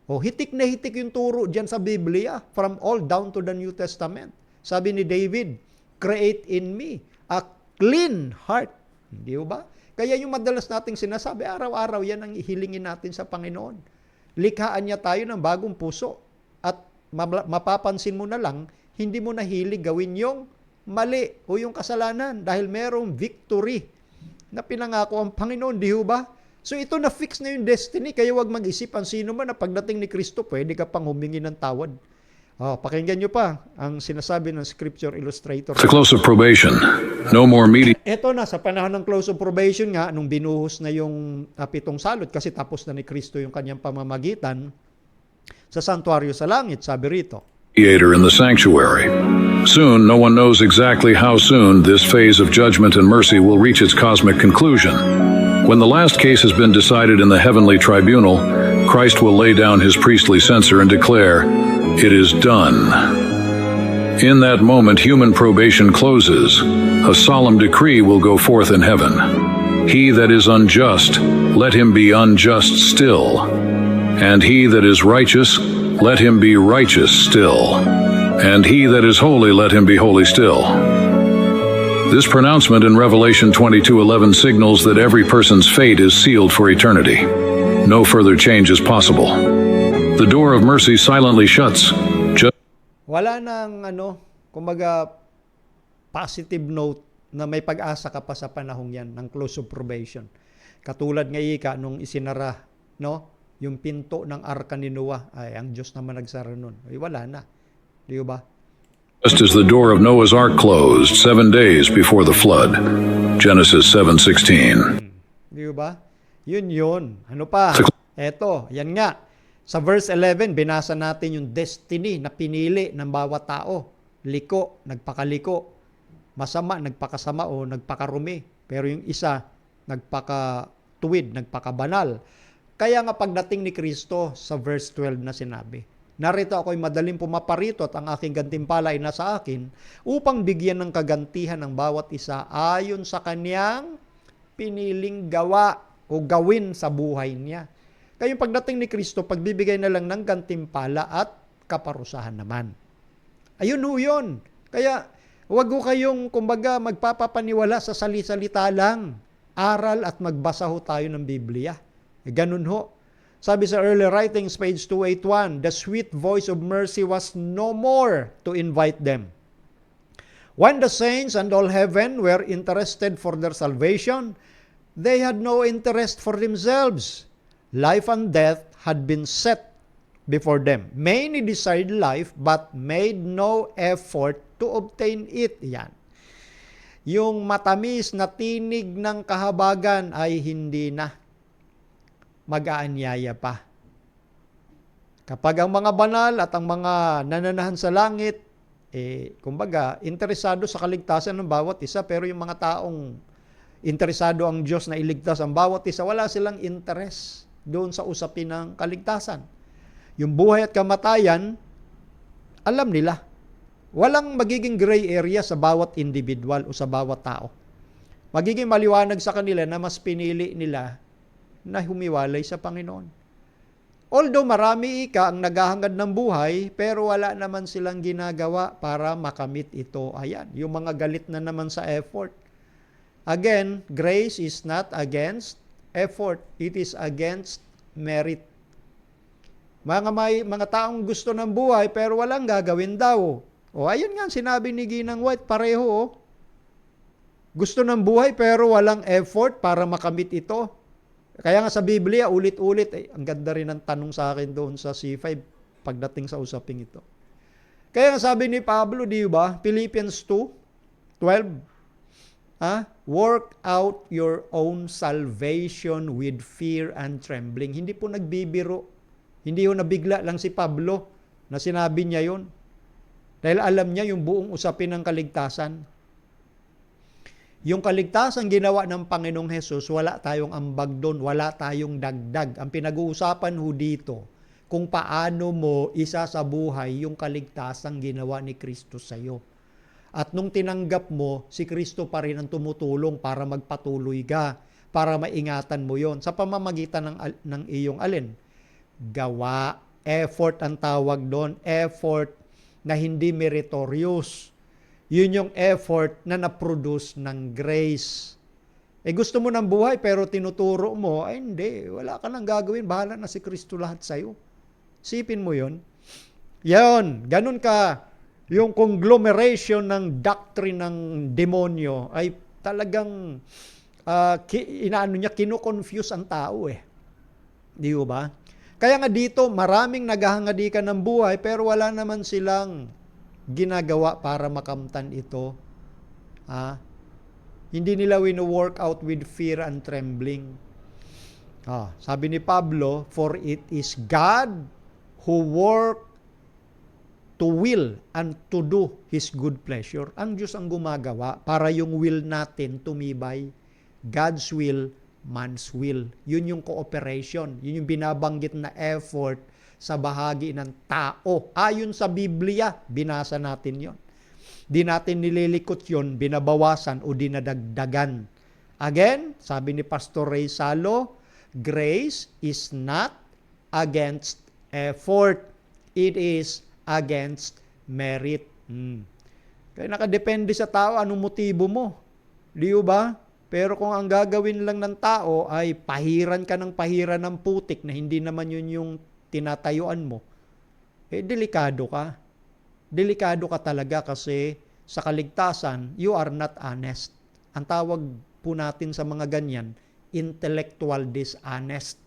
Hitik na hitik yung turo dyan sa Biblia, from all down to the New Testament. Sabi ni David, create in me a clean heart. Hindi ba? Kaya yung madalas nating sinasabi, araw-araw yan ang ihilingin natin sa Panginoon. Likhaan niya tayo ng bagong puso. At mapapansin mo na lang, hindi mo nahilig gawin yung mali o yung kasalanan dahil merong victory na pinangako ang Panginoon, di ba? So ito na fix na yung destiny, kaya wag mag-isip ang sino man na pagdating ni Kristo, pwede ka pang humingi ng tawad. Pakinggan nyo pa ang sinasabi ng Scripture Illustrator. The close of probation. No more meeting. Ito na, sa panahon ng close of probation nga, nung binuhos na yung 7 salot, kasi tapos na ni Kristo yung kanyang pamamagitan, sa santuario sa langit, sabi rito, Mediator in the sanctuary. Soon, no one knows exactly how soon this phase of judgment and mercy will reach its cosmic conclusion. When the last case has been decided in the heavenly tribunal, Christ will lay down his priestly censer and declare, "It is done." In that moment, human probation closes. A solemn decree will go forth in heaven. He that is unjust, let him be unjust still. And he that is righteous, let him be righteous still. And he that is holy, let him be holy still. This pronouncement in Revelation 22:11 signals that every person's fate is sealed for eternity. No further change is possible. The door of mercy silently shuts. Wala nang kumbaga positive note na may pag-asa ka pa sa panahong yan ng close of probation. Katulad nga ika nung isinara, yung pinto ng arka ni Noah, ay ang Diyos naman nagsara nun. Ay, wala na. Di ba? Just as the door of Noah's ark closed 7 days before the flood. Genesis 7:16. Di ba? Yun. Ano pa? Eto, yan nga. Sa verse 11, binasa natin yung destiny na pinili ng bawat tao. Liko, nagpakaliko. Masama, nagpakasama o nagpakarumi. Pero yung isa, nagpakatuwid, nagpakabanal. Kaya nga pagdating ni Kristo sa verse 12 na sinabi, narito ako'y madaling pumaparito at ang aking gantimpala ay nasa akin upang bigyan ng kagantihan ng bawat isa ayon sa kanyang piniling gawa o gawin sa buhay niya. Kaya yung pagdating ni Kristo, pagbibigay na lang ng gantimpala at kaparusahan naman. Ayun ho yun. Kaya huwag ho kayong kumbaga magpapapaniwala sa salita lang. Aral at magbasa ho tayo ng Biblia. Ganun ho. Sabi sa early writings, page 281, the sweet voice of mercy was no more to invite them. When the saints and all heaven were interested for their salvation, they had no interest for themselves. Life and death had been set before them. Many desired life but made no effort to obtain it. Yan. Yung matamis na tinig ng kahabagan ay hindi na. Mag-aanyaya pa. Kapag ang mga banal at ang mga nananahan sa langit, kumbaga, interesado sa kaligtasan ng bawat isa, pero yung mga taong interesado ang Diyos na iligtas ang bawat isa, wala silang interest doon sa usapin ng kaligtasan. Yung buhay at kamatayan, alam nila. Walang magiging gray area sa bawat individual o sa bawat tao. Magiging maliwanag sa kanila na mas pinili nila na humiwalay sa Panginoon. Although marami ang naghahangad ng buhay, pero wala naman silang ginagawa para makamit ito. Ayan, yung mga galit na naman sa effort. Again, grace is not against effort. It is against merit. Mga taong gusto ng buhay pero walang gagawin daw. O ayun nga, sinabi ni Ginang White, pareho. Oh. Gusto ng buhay pero walang effort para makamit ito. Kaya nga sa Biblia, ulit-ulit, ang ganda rin ng tanong sa akin doon sa C5 pagdating sa usaping ito. Kaya nga sabi ni Pablo, di ba? Philippians 2:12, work out your own salvation with fear and trembling. Hindi po nagbibiro. Hindi ho nabigla lang si Pablo na sinabi niya yon. Dahil alam niya yung buong usapin ng kaligtasan. Yung kaligtasan ginawa ng Panginoong Hesus, wala tayong ambag doon, wala tayong dagdag. Ang pinag-uusapan ho dito, kung paano mo isasabuhay yung kaligtasan ginawa ni Kristo sa iyo. At nung tinanggap mo, si Kristo pa rin ang tumutulong para magpatuloy ka, para maingatan mo yon sa pamamagitan ng iyong alin? Gawa, effort ang tawag doon, effort na hindi meritorious. Yun yung effort na na-produce ng grace. Gusto mo ng buhay pero tinuturo mo, hindi, wala ka nang gagawin, bahala na si Kristo lahat sa'yo. Sipin mo yun. Yan, ganun ka. Yung conglomeration ng doctrine ng demonyo ay talagang kino-confuse ang tao Di ba? Kaya nga dito, maraming naghahangadikan ng buhay pero wala naman silang ginagawa para makamtan ito. Hindi nila wino-work out with fear and trembling. Sabi ni Pablo, for it is God who work to will and to do His good pleasure. Ang Diyos ang gumagawa para yung will natin tumibay. God's will, man's will. Yun yung cooperation. Yun yung binabanggit na effort sa bahagi ng tao. Ayon sa Biblia, binasa natin yon. Di natin nililikot yon, binabawasan o dinadagdagan. Again, sabi ni Pastor Ray Salo, grace is not against effort. It is against merit. Kaya nakadepende sa tao, anong motibo mo. Di ba? Pero kung ang gagawin lang ng tao ay pahiran ka ng pahiran ng putik na hindi naman yun yung tinatayuan mo, delikado ka. Delikado ka talaga kasi sa kaligtasan, you are not honest. Ang tawag po natin sa mga ganyan, intellectual dishonest.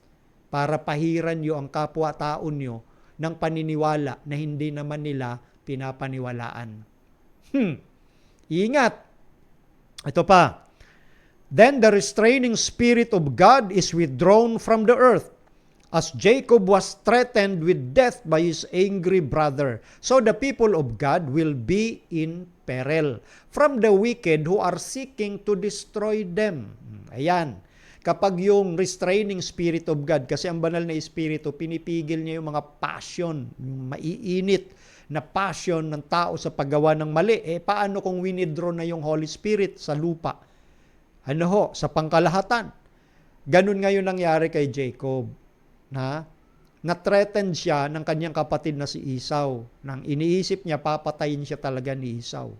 Para pahiran nyo ang kapwa-tao nyo ng paniniwala na hindi naman nila pinapaniwalaan. Ingat! Ito pa. Then the restraining spirit of God is withdrawn from the earth, as Jacob was threatened with death by his angry brother. So the people of God will be in peril from the wicked who are seeking to destroy them. Ayan. Kapag yung restraining spirit of God, kasi ang banal na espiritu, pinipigil niya yung mga passion, yung maiinit na passion ng tao sa paggawa ng mali. Paano kung winidraw na yung Holy Spirit sa lupa? Sa pangkalahatan. Ganun ngayon nangyari kay Jacob. Na-threatened siya ng kanyang kapatid na si Esau. Nang iniisip niya, papatayin siya talaga ni Esau.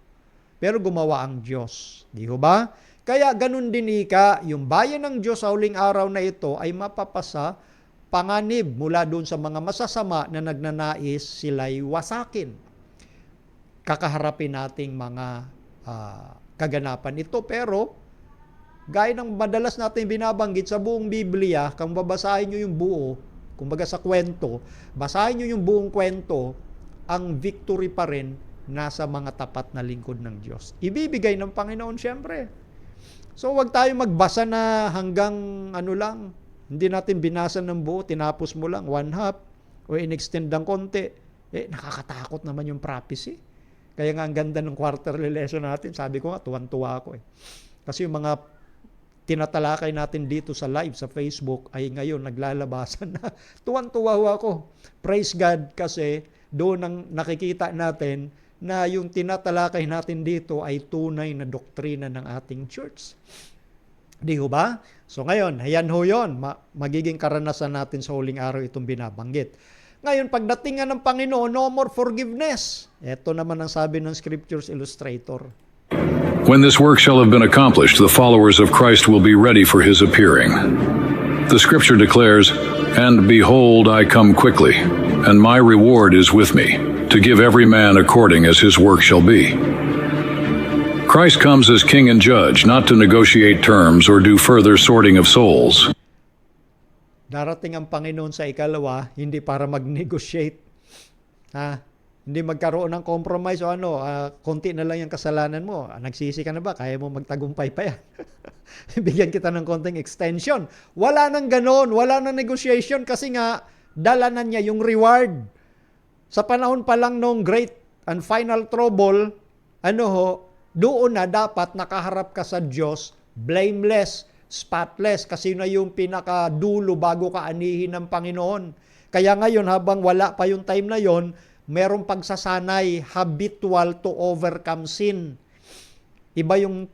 Pero gumawa ang Diyos. Di ba? Kaya ganun din yung bayan ng Diyos sa huling araw na ito ay mapapasa panganib mula doon sa mga masasama na nagnanais sila'y wasakin. Kakaharapin nating mga kaganapan ito. Pero, gaya ng madalas natin binabanggit sa buong Biblia, kung babasahin nyo yung buo, kumbaga sa kwento, basahin nyo yung buong kwento, ang victory pa rin nasa mga tapat na lingkod ng Diyos. Ibibigay ng Panginoon siyempre. So wag tayo magbasa na hanggang lang, hindi natin binasa ng buo, tinapos mo lang, one half, o in-extend ng konti. Nakakatakot naman yung prophecy. Kaya nga ang ganda ng quarterly lesson natin, sabi ko nga, tuwan-tuwa ako Kasi yung mga tinatalakay natin dito sa live sa Facebook ay ngayon naglalabasan na. Tuwan-tuwa ako. Praise God kasi doon ang nakikita natin na yung tinatalakay natin dito ay tunay na doktrina ng ating church. Di ho ba? So ngayon, ayan ho yun. Magiging karanasan natin sa huling araw itong binabanggit. Ngayon, pagdating nga ng Panginoon, no more forgiveness. Ito naman ang sabi ng Scriptures Illustrator. When this work shall have been accomplished, the followers of Christ will be ready for his appearing. The scripture declares, "And behold, I come quickly, and my reward is with me, to give every man according as his work shall be." Christ comes as king and judge, not to negotiate terms or do further sorting of souls. Darating ang Panginoon sa ikalawa, hindi para mag-negotiate. Hindi magkaroon ng compromise o konti na lang yung kasalanan mo. Nagsisi ka na ba? Kaya mo magtagumpay pa yan. Bigyan kita ng konting extension. Wala nang ganon, wala nang negotiation kasi nga, dala na niya yung reward. Sa panahon pa lang nung great and final trouble, doon na dapat nakaharap ka sa Diyos, blameless, spotless, kasi na yung pinakadulo bago ka anihin ng Panginoon. Kaya ngayon, habang wala pa yung time na yon, merong pagsasanay, habitual to overcome sin. Iba yung,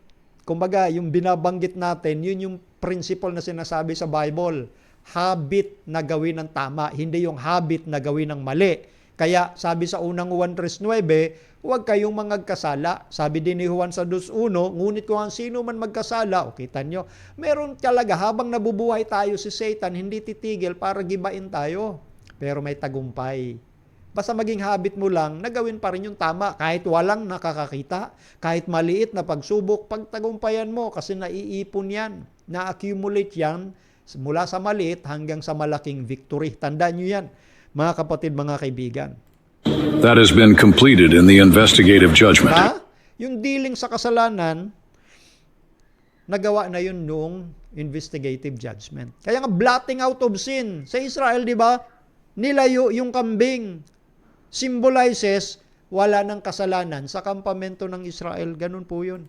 kumbaga, yung binabanggit natin, yun yung principle na sinasabi sa Bible. Habit na gawin ng tama, hindi yung habit na gawin ng mali. Kaya sabi sa unang Juan 3:9, huwag kayong magkasala. Sabi din ni Juan sa 2:1, ngunit kung ang sino man magkasala, kita nyo, meron talaga habang nabubuhay tayo si Satan, hindi titigil para gibain tayo. Pero may tagumpay. Basta maging habit mo lang, nagawin pa rin yung tama. Kahit walang nakakakita, kahit maliit na pagsubok, pagtagumpayan mo kasi naiipon yan. Na-accumulate yan mula sa maliit hanggang sa malaking victory. Tandaan nyo yan, mga kapatid, mga kaibigan. That has been completed in the investigative judgment. Yung dealing sa kasalanan, nagawa na yun noong investigative judgment. Kaya nga blotting out of sin. Sa Israel, di ba? Nilayo yung kambing. Symbolizes wala ng kasalanan sa kampamento ng Israel. Ganun po yun.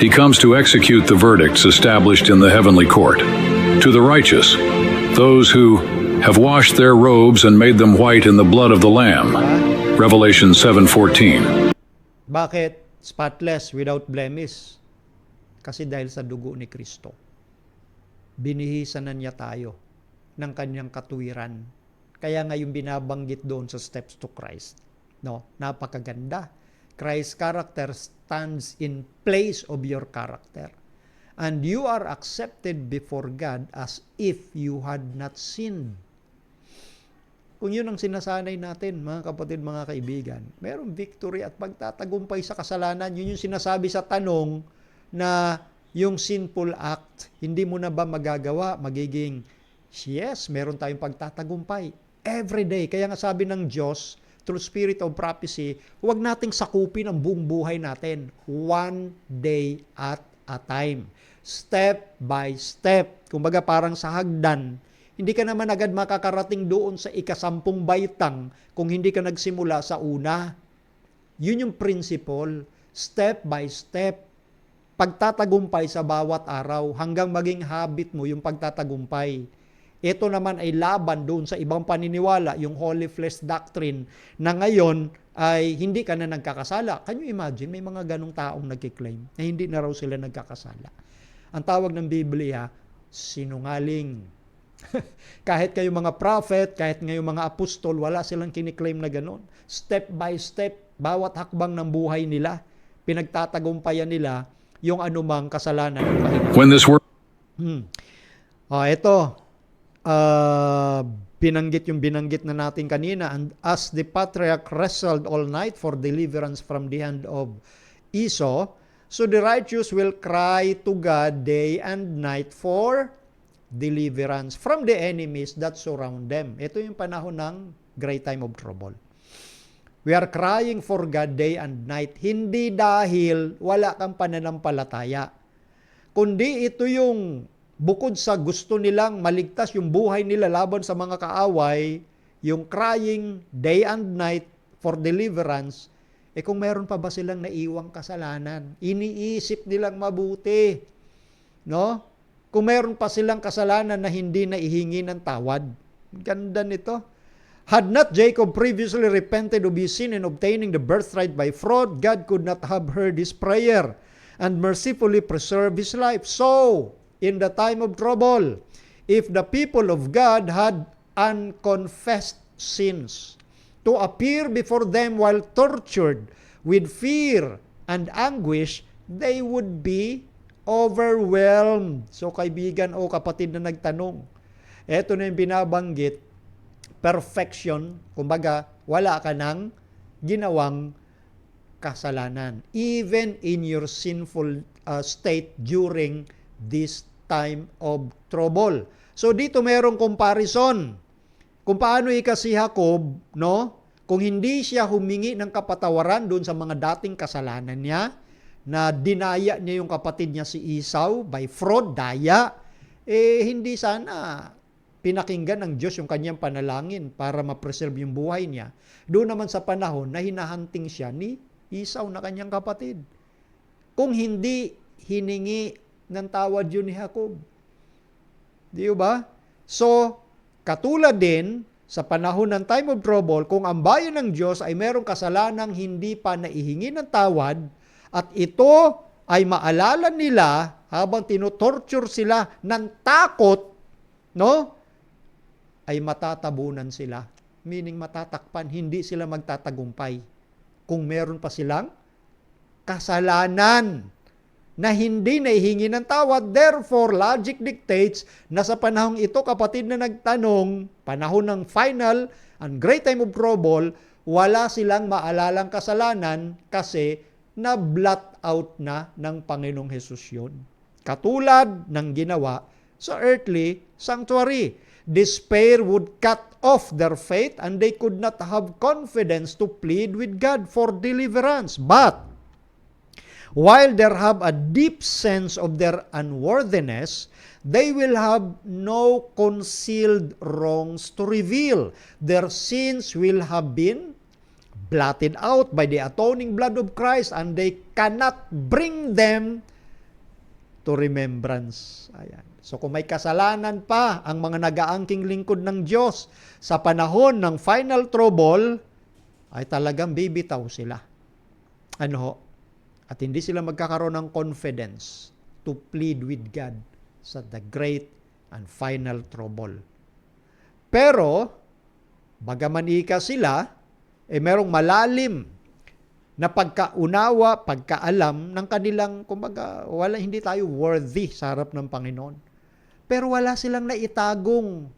He comes to execute the verdicts established in the heavenly court. To the righteous, those who have washed their robes and made them white in the blood of the Lamb. Revelation 7:14. Bakit? Spotless, without blemish. Kasi dahil sa dugo ni Kristo. Binihisan na niya tayo ng kanyang katuwiran. Kaya nga yung binabanggit doon sa Steps to Christ. No, napakaganda. Christ's character stands in place of your character. And you are accepted before God as if you had not sinned. Kung yun ang sinasanay natin, mga kapatid, mga kaibigan, mayroong victory at pagtatagumpay sa kasalanan. Yun yung sinasabi sa tanong na yung sinful act, hindi mo na ba magagawa? Magiging, yes, meron tayong pagtatagumpay. Every day. Kaya nga sabi ng Diyos, through spirit of prophecy, huwag nating sakupin ang buong buhay natin. One day at a time. Step by step. Kumbaga parang sa hagdan, hindi ka naman agad makakarating doon sa ika-10 baitang kung hindi ka nagsimula sa una. Yun yung principle. Step by step. Pagtatagumpay sa bawat araw hanggang maging habit mo yung pagtatagumpay. Ito naman ay laban doon sa ibang paniniwala, yung Holy Flesh Doctrine, na ngayon ay hindi ka na nagkakasala. Can you imagine, may mga ganong taong nagkiklaim na hindi na raw sila nagkakasala. Ang tawag ng Biblia, sinungaling. Kahit kayo mga prophet, kahit ngayon mga apostol, wala silang kiniklaim na ganon. Step by step, bawat hakbang ng buhay nila, pinagtatagumpayan nila yung anumang kasalanan. When this were Ito, binanggit na natin kanina, and as the patriarch wrestled all night for deliverance from the hand of Esau, so the righteous will cry to God day and night for deliverance from the enemies that surround them. Ito yung panahon ng great time of trouble. We are crying for God day and night, hindi dahil wala kang pananampalataya, kundi ito yung bukod sa gusto nilang maligtas yung buhay nila laban sa mga kaaway, yung crying day and night for deliverance, kung meron pa ba silang naiwang kasalanan, iniisip nilang mabuti. No? Kung meron pa silang kasalanan na hindi naihingi ng tawad. Ganda nito. Had not Jacob previously repented of his sin and obtaining the birthright by fraud, God could not have heard his prayer and mercifully preserved his life. So, in the time of trouble, if the people of God had unconfessed sins, to appear before them while tortured with fear and anguish, they would be overwhelmed. So kaibigan o kapatid na nagtanong, eto na yung binabanggit, perfection, kumbaga wala ka nang ginawang kasalanan. Even in your sinful state during this time of trouble. So dito mayroong comparison. Kung paano si Jacob, no? Kung hindi siya humingi ng kapatawaran doon sa mga dating kasalanan niya, na dinaya niya yung kapatid niya si Esau by fraud, daya, hindi sana pinakinggan ng Diyos yung kanyang panalangin para ma-preserve yung buhay niya. Doon naman sa panahon na hinahanting siya ni Esau na kanyang kapatid. Kung hindi hiningi ng tawad yun ni Jacob. Di ba? So, katulad din sa panahon ng time of trouble, kung ang bayan ng Diyos ay merong kasalanang hindi pa naihingi ng tawad, at ito ay maalala nila habang tinotorture sila ng takot, no? Ay matatabunan sila. Meaning matatakpan, hindi sila magtatagumpay. Kung meron pa silang kasalanan na hindi naihingi ng tawad. Therefore, logic dictates na sa panahong ito, kapatid na nagtanong, panahon ng final and great time of trouble, wala silang maalalang kasalanan kasi na-blot out na ng Panginoong Hesus yun. Katulad ng ginawa sa earthly sanctuary. Despair would cut off their faith and they could not have confidence to plead with God for deliverance. But, while they have a deep sense of their unworthiness, they will have no concealed wrongs to reveal. Their sins will have been blotted out by the atoning blood of Christ and they cannot bring them to remembrance. Ayan. So kung may kasalanan pa ang mga nag-aangking lingkod ng Diyos sa panahon ng final trouble, ay talagang bibitaw sila. Ano ho? At hindi sila magkakaroon ng confidence to plead with God sa the great and final trouble. Pero, bagaman ika sila, merong malalim na pagkaunawa, pagkaalam ng kanilang, kumbaga, hindi tayo worthy sa harap ng Panginoon. Pero wala silang naitagong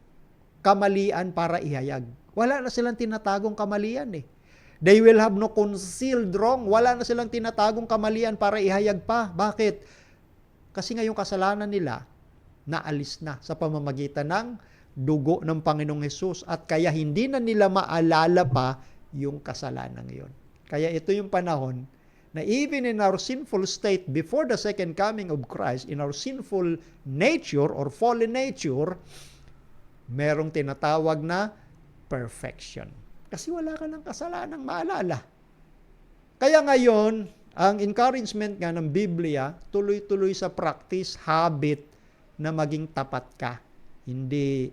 kamalian para ihayag. Wala na silang tinatagong kamalian eh. They will have no concealed wrong. Wala na silang tinatagong kamalian para ihayag pa. Bakit? Kasi nga yung kasalanan nila, naalis na sa pamamagitan ng dugo ng Panginoong Hesus. At kaya hindi na nila maalala pa yung kasalanan ngayon. Kaya ito yung panahon na even in our sinful state before the second coming of Christ, in our sinful nature or fallen nature, merong tinatawag na perfection. Kasi wala ka ng kasalanang maalala. Kaya ngayon, ang encouragement nga ng Biblia, tuloy-tuloy sa practice, habit na maging tapat ka. Hindi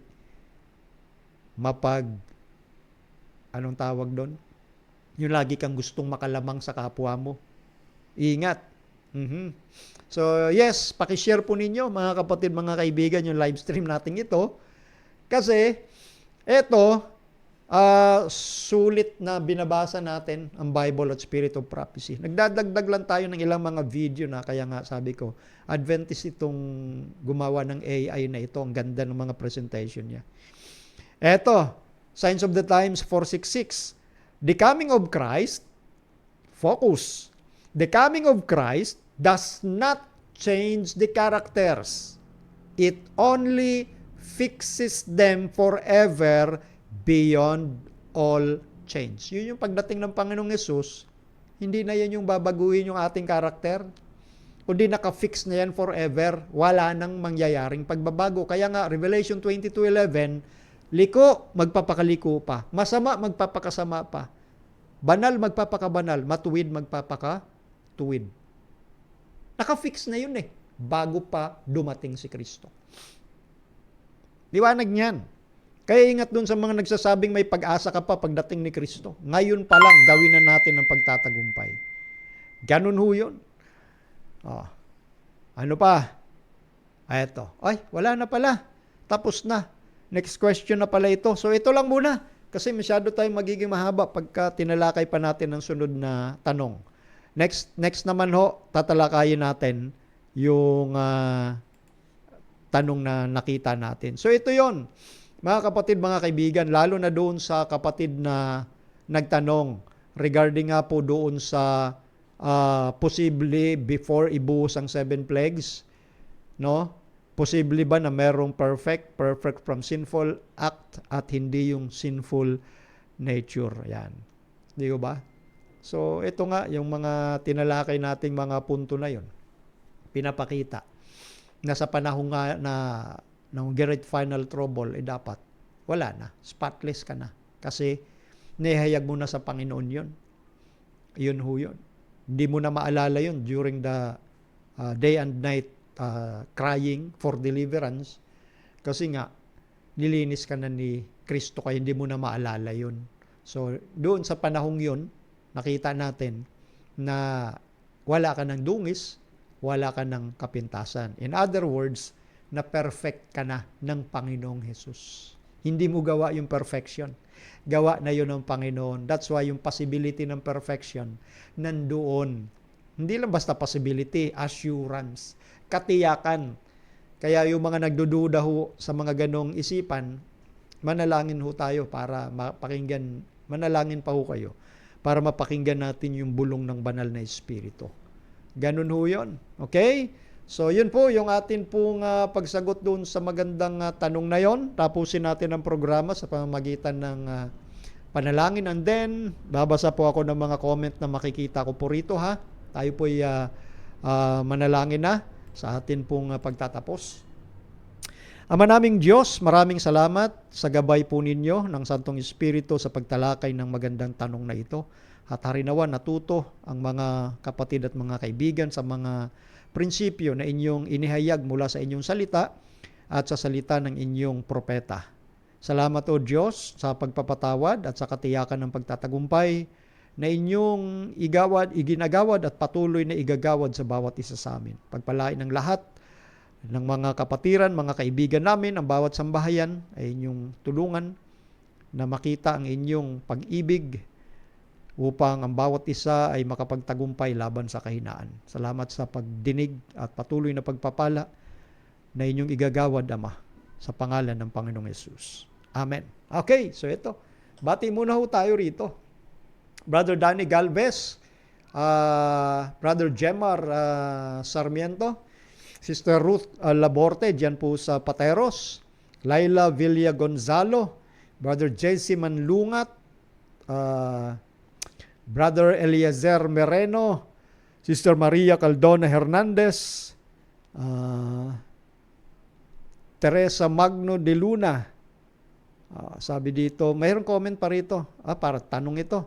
anong tawag doon? Yung lagi kang gustong makalamang sa kapwa mo. Ingat. So, yes, pakishare po ninyo, mga kapatid, mga kaibigan, yung live stream natin ito. Kasi, sulit na binabasa natin ang Bible at Spirit of Prophecy. Nagdadagdag lang tayo ng ilang mga video na, kaya nga sabi ko, Adventist itong gumawa ng AI na ito. Ang ganda ng mga presentation niya. Signs of the Times 466. The coming of Christ, focus. The coming of Christ does not change the characters. It only fixes them forever beyond all change. Yun yung pagdating ng Panginoong Hesus, hindi na yan yung babaguhin yung ating karakter. Kundi naka-fix na yan forever, wala nang mangyayaring pagbabago. Kaya nga, Revelation 22:11, liko, magpapakaliko pa. Masama, magpapakasama pa. Banal, magpapakabanal. Matuwid, magpapakatuwid. Naka-fix na yun bago pa dumating si Kristo. Liwanag niyan. Kaya ingat dun sa mga nagsasabing may pag-asa ka pa pagdating ni Kristo. Ngayon pa lang, gawin na natin ang pagtatagumpay. Ganun ho yun. Oh. Ano pa? Eto. Ay, wala na pala. Tapos na. Next question na pala ito. So ito lang muna. Kasi masyado tayong magiging mahaba pagka tinalakay pa natin ang sunod na tanong. Next naman ho, tatalakayin natin yung tanong na nakita natin. So ito yon, mga kapatid, mga kaibigan, lalo na doon sa kapatid na nagtanong regarding nga po doon sa posible before ibuhos ang 7 plagues, no? Posible ba na merong perfect from sinful act at hindi yung sinful nature? Yan. Di ba? So, ito nga, yung mga tinalakay nating mga punto na yon, pinapakita na sa panahon nga na ng great final trouble, dapat wala na. Spotless ka na. Kasi, nihayag mo na sa Panginoon yon. Yun ho yun. Hindi mo na maalala yun during the day and night crying for deliverance, kasi nga nilinis ka na ni Kristo, kaya hindi mo na maalala yun. So doon sa panahong yun, nakita natin na wala ka ng dungis, wala ka ng kapintasan. In other words, na perfect ka na ng Panginoong Jesus. Hindi mo gawa yung perfection. Gawa na yun ng Panginoon. That's why yung possibility ng perfection nandoon. Hindi lang basta possibility, assurance, katiyakan. Kaya yung mga nagdududa ho sa mga ganong isipan, manalangin ho tayo para mapakinggan, manalangin pa ho kayo para mapakinggan natin yung bulong ng banal na Espiritu. Ganun ho yun. Okay? So yun po yung atin pong pagsagot doon sa magandang tanong na yon. Tapusin natin ang programa sa pamamagitan ng panalangin, and then babasa po ako ng mga comment na makikita ko po rito, ha. Tayo po ay manalangin na sa atin pong pagtatapos. Ama naming Diyos, maraming salamat sa gabay po ninyo ng Santong Espiritu sa pagtalakay ng magandang tanong na ito. At harinawan natuto ang mga kapatid at mga kaibigan sa mga prinsipyo na inyong inihayag mula sa inyong salita at sa salita ng inyong propeta. Salamat o Diyos sa pagpapatawad at sa katiyakan ng pagtatagumpay na inyong iginagawad at patuloy na igagawad sa bawat isa sa amin. Pagpalain ng lahat ng mga kapatiran, mga kaibigan namin, ang bawat sambahayan ay inyong tulungan na makita ang inyong pag-ibig upang ang bawat isa ay makapagtagumpay laban sa kahinaan. Salamat sa pagdinig at patuloy na pagpapala na inyong igagawad, Ama, sa pangalan ng Panginoong Yesus. Amen. Okay, so ito. Bati muna ho tayo rito. Brother Danny Galvez, Brother Jemar Sarmiento, Sister Ruth Laborte, dyan po sa Pateros, Laila Villa Gonzalo, Brother JC Manlungat, Brother Eliezer Mereno, Sister Maria Caldona Hernandez, Teresa Magno de Luna. Sabi dito, mayroong comment pa rito. Para tanong ito.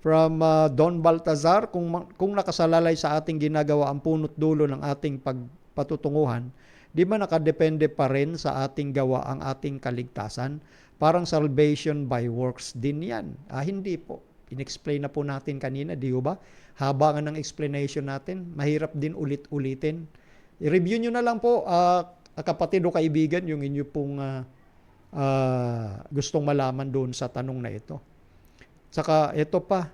From Don Baltazar, kung nakasalalay sa ating ginagawa ang punot dulo ng ating patutunguhan, di ba nakadepende pa rin sa ating gawa ang ating kaligtasan? Parang salvation by works din yan. Hindi po. In-explain na po natin kanina, di ba? Haba nga ng explanation natin, mahirap din ulit-ulitin. I-review nyo na lang po, kapatid o kaibigan, yung inyo pong gustong malaman doon sa tanong na ito. Saka ito pa,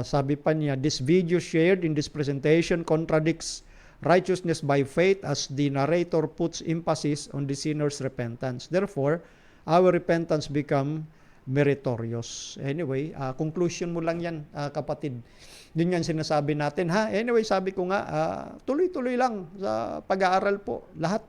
sabi pa niya, this video shared in this presentation contradicts righteousness by faith as the narrator puts emphasis on the sinner's repentance. Therefore, our repentance become meritorious. Anyway, conclusion mo lang yan, kapatid. Yun yan sinasabi natin, ha? Anyway, sabi ko nga, tuloy-tuloy lang sa pag-aaral po. Lahat,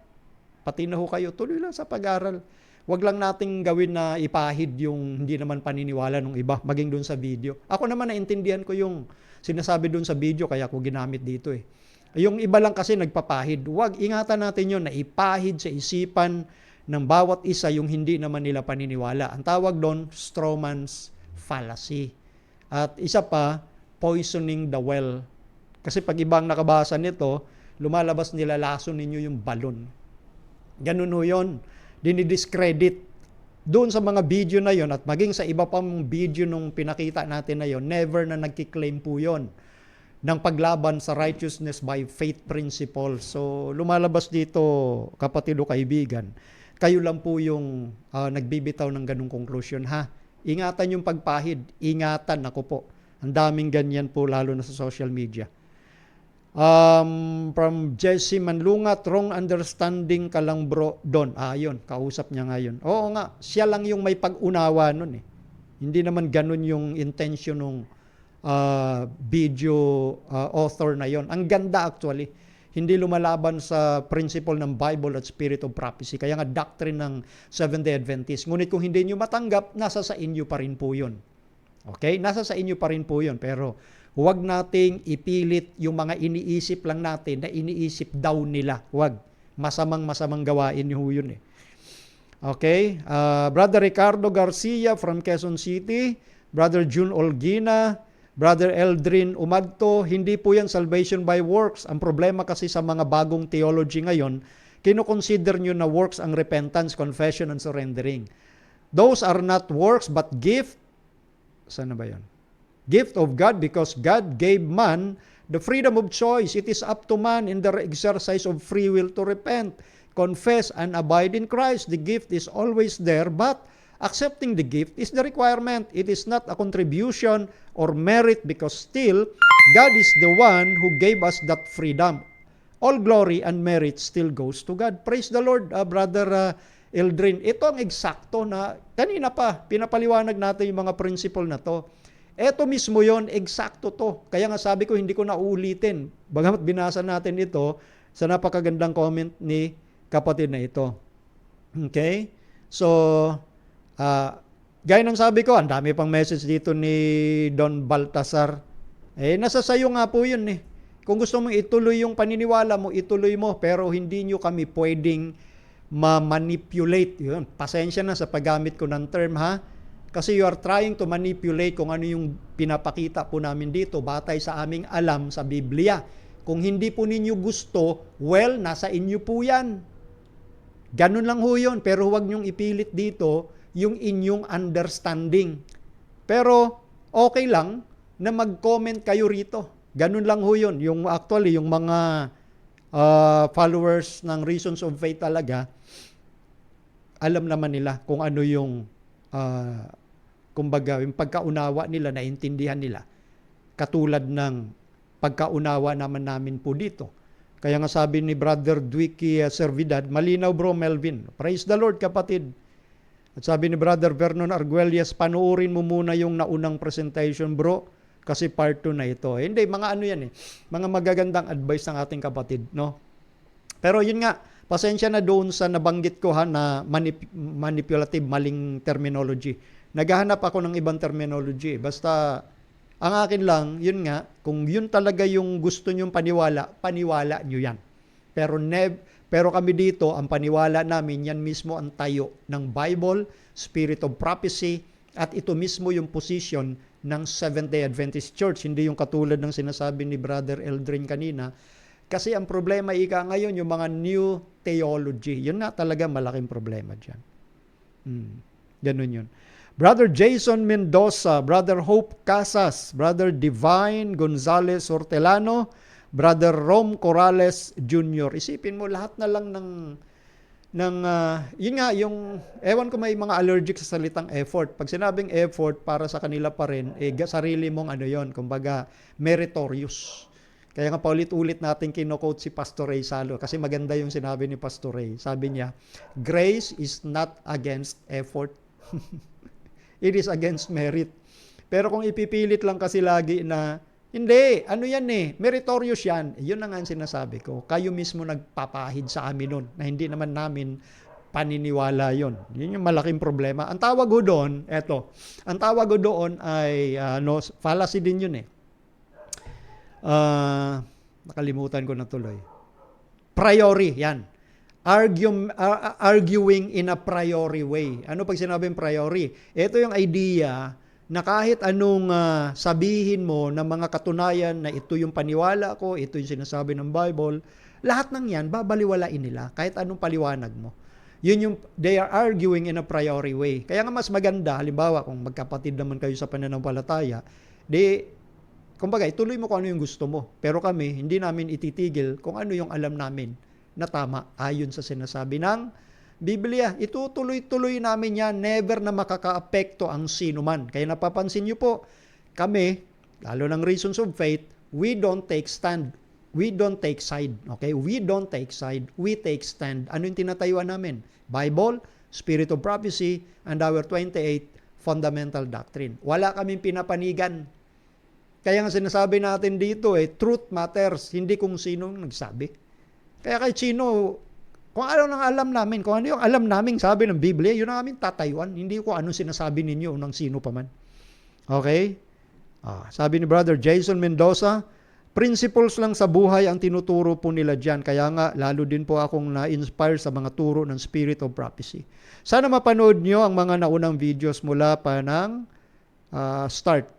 pati na ho kayo, tuloy lang sa pag-aaral. Huwag lang nating gawin na ipahid yung hindi naman paniniwala ng iba, maging doon sa video. Ako naman naintindihan ko yung sinasabi doon sa video, kaya ko ginamit dito eh. Yung iba lang kasi nagpapahid. Huwag, ingatan natin yun na ipahid sa isipan ng bawat isa yung hindi naman nila paniniwala. Ang tawag doon, strawman's fallacy. At isa pa, poisoning the well. Kasi pag ibang nakabasa nito, lumalabas nila lason ninyo yung balon. Ganun ho yun. dinidiscredit doon sa mga video na yon, at maging sa iba pang video nung pinakita natin na yon, never na nagkiklaim po yon ng paglaban sa righteousness by faith principle. So lumalabas dito, kapatid o kaibigan, kayo lang po yung nagbibitaw ng ganung conclusion, ha? Ingatan yung pagpahid, ingatan, ako po. Ang daming ganyan po, lalo na sa social media. From Jesse Manlungat, wrong understanding ka lang bro, Don. Yun, kausap niya ngayon. Oo nga, siya lang yung may pag-unawa nun eh. Hindi naman ganun yung intention ng video author na yon. Ang ganda actually. Hindi lumalaban sa principle ng Bible at spirit of prophecy. Kaya nga doctrine ng Seventh-day Adventist. Ngunit kung hindi nyo matanggap, nasa sa inyo pa rin po yun. Okay? Nasa sa inyo pa rin po yun. Pero huwag nating ipilit yung mga iniisip lang natin na iniisip daw nila. Huwag. Masamang gawain yun eh. Okay? Brother Ricardo Garcia from Quezon City, Brother June Olgina, Brother Eldrin Umagto, hindi po yan salvation by works. Ang problema kasi sa mga bagong theology ngayon, kinoconsider nyo na works ang repentance, confession, and surrendering. Those are not works but gift. Saan na ba yun? Gift of God, because God gave man the freedom of choice. It is up to man in the exercise of free will to repent, confess, and abide in Christ. The gift is always there, but accepting the gift is the requirement. It is not a contribution or merit, because still, God is the one who gave us that freedom. All glory and merit still goes to God. Praise the Lord, Brother Eldrin. Ito ang eksakto na, kanina pa, pinapaliwanag natin yung mga principle na to. Ito mismo yon, eksakto to. Kaya nga sabi ko, hindi ko na uulitin. Bagamat binasa natin ito sa napakagandang comment ni kapatid na ito. Okay? So, gaya ng sabi ko, ang dami pang message dito ni Don Baltasar. Nasa sayo nga po yun eh. Kung gusto mong ituloy yung paniniwala mo, ituloy mo. Pero hindi nyo kami pwedeng ma-manipulate. Yun. Pasensya na sa paggamit ko ng term, ha? Kasi you are trying to manipulate kung ano yung pinapakita po namin dito batay sa aming alam sa Biblia. Kung hindi po ninyo gusto, well, nasa inyo po yan. Ganun lang ho yun. Pero huwag nyong ipilit dito yung inyong understanding. Pero okay lang na mag-comment kayo rito. Ganun lang ho yun. Yung actually, yung mga followers ng Reasons of Faith talaga, alam naman nila kung ano yung kumbaga, yung pagkaunawa nila, naintindihan nila. Katulad ng pagkaunawa namin po dito. Kaya nga sabi ni Brother Dwicky Servidad, malinaw bro Melvin. Praise the Lord kapatid. At sabi ni Brother Vernon Arguelles, panuorin mo muna yung naunang presentation bro, kasi part 2 na ito. Hindi, mga ano yan eh. Mga magagandang advice ng ating kapatid, no? Pero yun nga, pasensya na doon sa nabanggit ko ha na manipulative, maling terminology. Naghahanap ako ng ibang terminology. Basta, ang akin lang, yun nga, kung yun talaga yung gusto nyong paniwala, paniwala nyo yan. Pero kami dito, ang paniwala namin, yan mismo ang tayo ng Bible, Spirit of Prophecy, at ito mismo yung position ng Seventh-day Adventist Church. Hindi yung katulad ng sinasabi ni Brother Eldrin kanina. Kasi ang problema ngayon, yung mga new theology. Yun na talaga malaking problema dyan. Ganun yun. Brother Jason Mendoza, Brother Hope Casas, Brother Divine Gonzales Hortelano, Brother Rom Corrales Jr. Isipin mo, lahat na lang yun nga, yung, ewan ko may mga allergic sa salitang effort. Pag sinabing effort, para sa kanila pa rin, sarili mong ano yon, kumbaga, meritorious. Kaya nga paulit-ulit natin kino-quote si Pastor Ray Salo, kasi maganda yung sinabi ni Pastor Ray. Sabi niya, grace is not against effort. It is against merit. Pero kung ipipilit lang kasi lagi na, hindi, ano yan meritorious yan. Yun na nga ang sinasabi ko. Kayo mismo nagpapahid sa amin nun, na hindi naman namin paniniwala yon. Yun yung malaking problema. Ang tawag ko doon, ang tawag ko doon ay, fallacy din yun nakalimutan ko na tuloy. Priori, yan. Arguing in a priori way. Ano pag sinabing priori? Ito yung idea na kahit anong sabihin mo na mga katunayan na ito yung paniwala ko, ito yung sinasabi ng Bible, lahat ng yan, babaliwalain nila kahit anong paliwanag mo. Yun yung, they are arguing in a priori way. Kaya nga mas maganda, halimbawa, kung magkapatid naman kayo sa pananampalataya, kumbaga, ituloy mo kung ano yung gusto mo. Pero kami, hindi namin ititigil kung ano yung alam namin na tama ayon sa sinasabi ng Biblia. Itutuloy-tuloy namin yan, never na makakaapekto ang sino man. Kaya napapansin nyo po, kami, lalo ng Reasons of Faith, we don't take stand. We don't take side. Okay? We don't take side. We take stand. Ano yung tinatayuan namin? Bible, Spirit of Prophecy, and our 28 fundamental doctrine. Wala kaming pinapanigan. Kaya nga sinasabi natin dito, truth matters, hindi kung sino nagsabi. Kaya kahit sino, kung ano nang alam namin, kung ano yung alam namin sabi ng Biblia, yun ang aming tatayuan. Hindi ko ano sinasabi ninyo ng sino pa man. Okay? Sabi ni Brother Jason Mendoza, principles lang sa buhay ang tinuturo po nila dyan. Kaya nga, lalo din po akong na-inspire sa mga turo ng Spirit of Prophecy. Sana mapanood nyo ang mga naunang videos mula pa ng start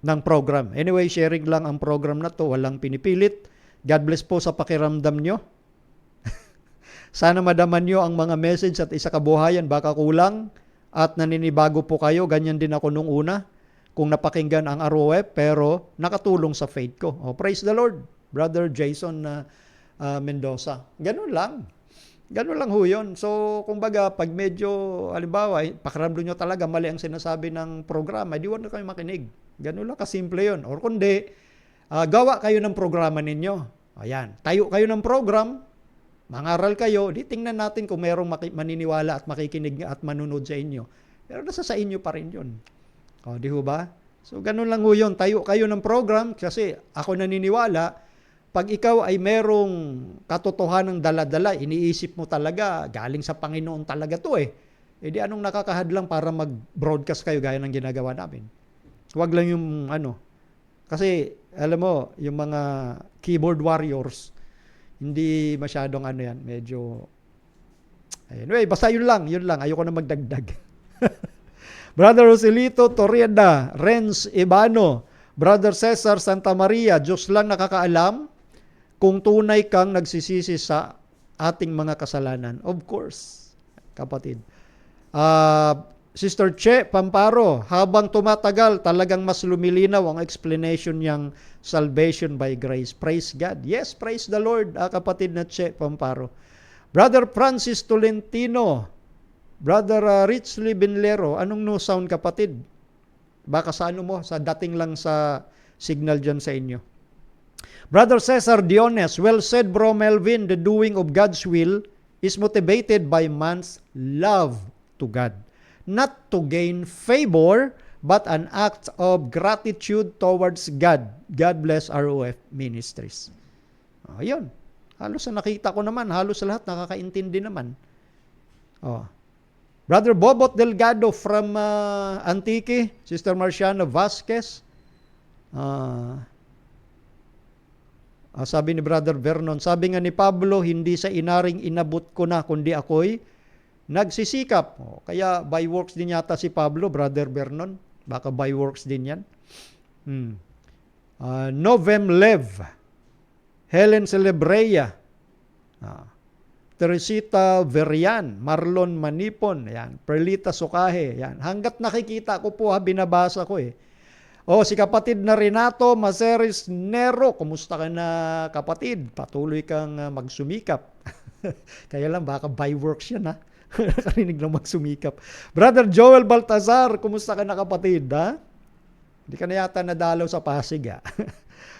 ng program. Anyway, sharing lang ang program na to, walang pinipilit. God bless po sa pakiramdam nyo. Sana madaman nyo ang mga message at isa kabuhayan, baka kulang at naninibago po kayo. Ganyan din ako nung una, kung napakinggan ang ROF, pero nakatulong sa faith ko. Praise the Lord, Brother Jason Mendoza. Ganun lang. Ganun lang ho yun. So, kumbaga, pag medyo, halimbawa, pakiramdam nyo talaga mali ang sinasabi ng programa, di wala na kayo makinig. Ganun lang, kasimple yun. Or kundi, gawa kayo ng programa ninyo. Ayan, tayo kayo ng program, mangaral kayo, di tingnan natin kung merong maniniwala at makikinig at manunod sa inyo. Pero nasa sa inyo pa rin yun. Di ho ba? So, ganun lang ho yun. Tayo kayo ng program, kasi ako naniniwala, pag ikaw ay merong katotohanan ng dala-dala, iniisip mo talaga, galing sa Panginoon talaga to di anong nakakahadlang para mag-broadcast kayo gaya ng ginagawa namin? Huwag lang yung kasi alam mo, yung mga keyboard warriors, hindi masyadong yan, medyo, anyway, basta yun lang, ayoko na magdagdag. Brother Roselito Torrienda, Renz Ibano, Brother Cesar Santa Maria, Diyos lang nakakaalam kung tunay kang nagsisisi sa ating mga kasalanan. Of course, kapatid. Sister Che Pamparo, habang tumatagal, talagang mas lumilinaw ang explanation niyang salvation by grace. Praise God. Yes, praise the Lord, kapatid na Che Pamparo. Brother Francis Tolentino, Brother Richly Benlero, anong no sound, kapatid? Baka sa mo, sa dating lang sa signal dyan sa inyo. Brother Cesar Diones, well said, Bro Melvin, the doing of God's will is motivated by man's love to God. Not to gain favor, but an act of gratitude towards God. God bless ROF Ministries. Ayun. Halos na nakita ko naman, halos lahat nakakaintindi naman. Brother Bobot Delgado from Antique, Sister Marciano Vasquez. Sabi ni Brother Vernon, sabi nga ni Pablo, hindi sa inaring inabot ko na, kundi ako'y nagsisikap. Kaya by works din yata si Pablo, Brother Vernon. Baka by works din yan. Novem Lev, Helen Celebreya, Teresita Verian, Marlon Manipon, yan, Perlita Sukahe, yan. Hanggat nakikita ko po, binabasa ko si kapatid na Renato Maceres Nero, kumusta ka na, kapatid? Patuloy kang magsumikap. Kaya lang, baka by works yan, Nakarinig lang magsumikap. Brother Joel Baltazar, kumusta ka na, kapatid? Hindi ka na yata nadalaw sa Pasig,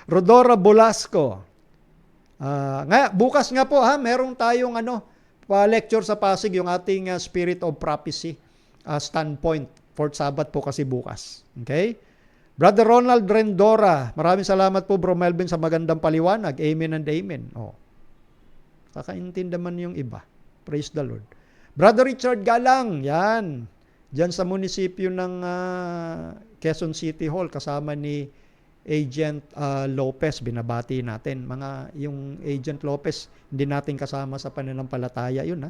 Rodora Bolasco. Bukas nga po, merong tayong pa-lecture sa Pasig, yung ating Spirit of Prophecy standpoint. Fourth Sabbath po kasi bukas. Okay? Brother Ronald Rendora, maraming salamat po, Bro Melvin, sa magandang paliwanag. Amen and amen. Kakaintindaman yung iba. Praise the Lord. Brother Richard Galang, yan. Diyan sa munisipyo ng Quezon City Hall, kasama ni Agent Lopez, binabati natin. Yung Agent Lopez, hindi natin kasama sa pananampalataya yun,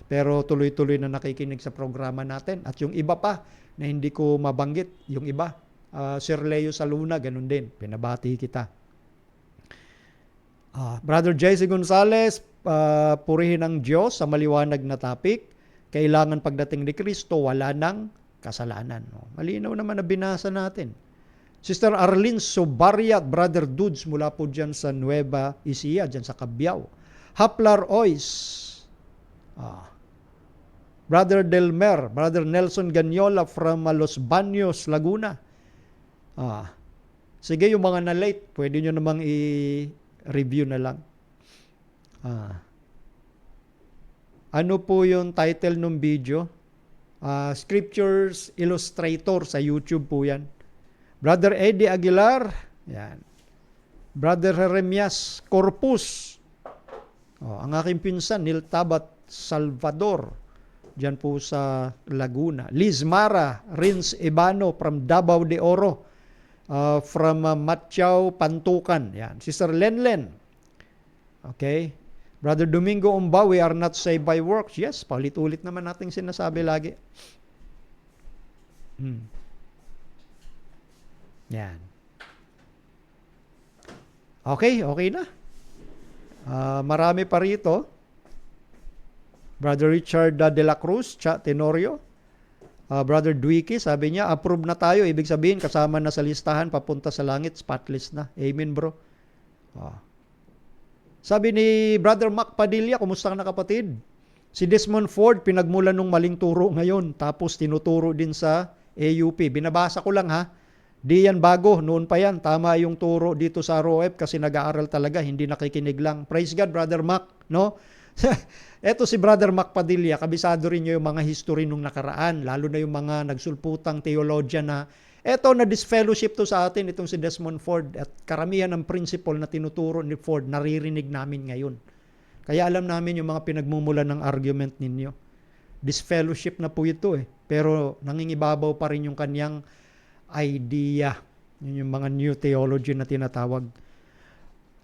Pero tuloy-tuloy na nakikinig sa programa natin. At yung iba pa, na hindi ko mabanggit, yung iba, Sir Leo Saluna, ganun din. Binabati kita. Brother JC Gonzales, purihin ang Diyos sa maliwanag na topic. Kailangan pagdating ni Kristo, wala ng kasalanan. Malinaw naman na binasa natin. Sister Arlene Sobaria at Brother Dudes mula po dyan sa Nueva Ecija, dyan sa Cabiao. Haplar Ois. Brother Delmer, Brother Nelson Ganyola from Los Baños, Laguna. Sige, yung mga na-late, pwede nyo namang i-review na lang. Ano po yung title ng video? Scriptures Illustrator sa YouTube po yan. Brother Eddie Aguilar, yan. Brother Jeremias Corpus. Ang aking pinsan, Nil Tabat Salvador, dyan po sa Laguna. Liz Mara, Rins Ibano from Davao de Oro. From Matyaw, Pantukan. Yan. Sister Lenlen. Okay. Brother Domingo Umba, we are not saved by works. Yes, paulit-ulit naman nating sinasabi lagi. Yan. Okay na. Marami pa rito. Brother Richard de la Cruz, Tenorio. Brother Dwiki, sabi niya, approve na tayo. Ibig sabihin, kasama na sa listahan, papunta sa langit, spotless na. Amen, bro. Sabi ni Brother Mac Padilla, kumusta ka na kapatid? Si Desmond Ford, pinagmulan ng maling turo ngayon, tapos tinuturo din sa AUP. Binabasa ko lang ha. Di yan bago, noon pa yan. Tama yung turo dito sa ROF kasi nag-aaral talaga, hindi nakikinig lang. Praise God, Brother Mac, no? Eto si Brother Mac Padilla, kabisado rin niyo yung mga history nung nakaraan, lalo na yung mga nagsulputang theologian na eto na disfellowship to sa atin, itong si Desmond Ford, at karamihan ng principle na tinuturo ni Ford, naririnig namin ngayon. Kaya alam namin yung mga pinagmumulan ng argument ninyo. Disfellowship na po ito pero nangingibabaw pa rin yung kanyang idea. Yun yung mga new theology na tinatawag.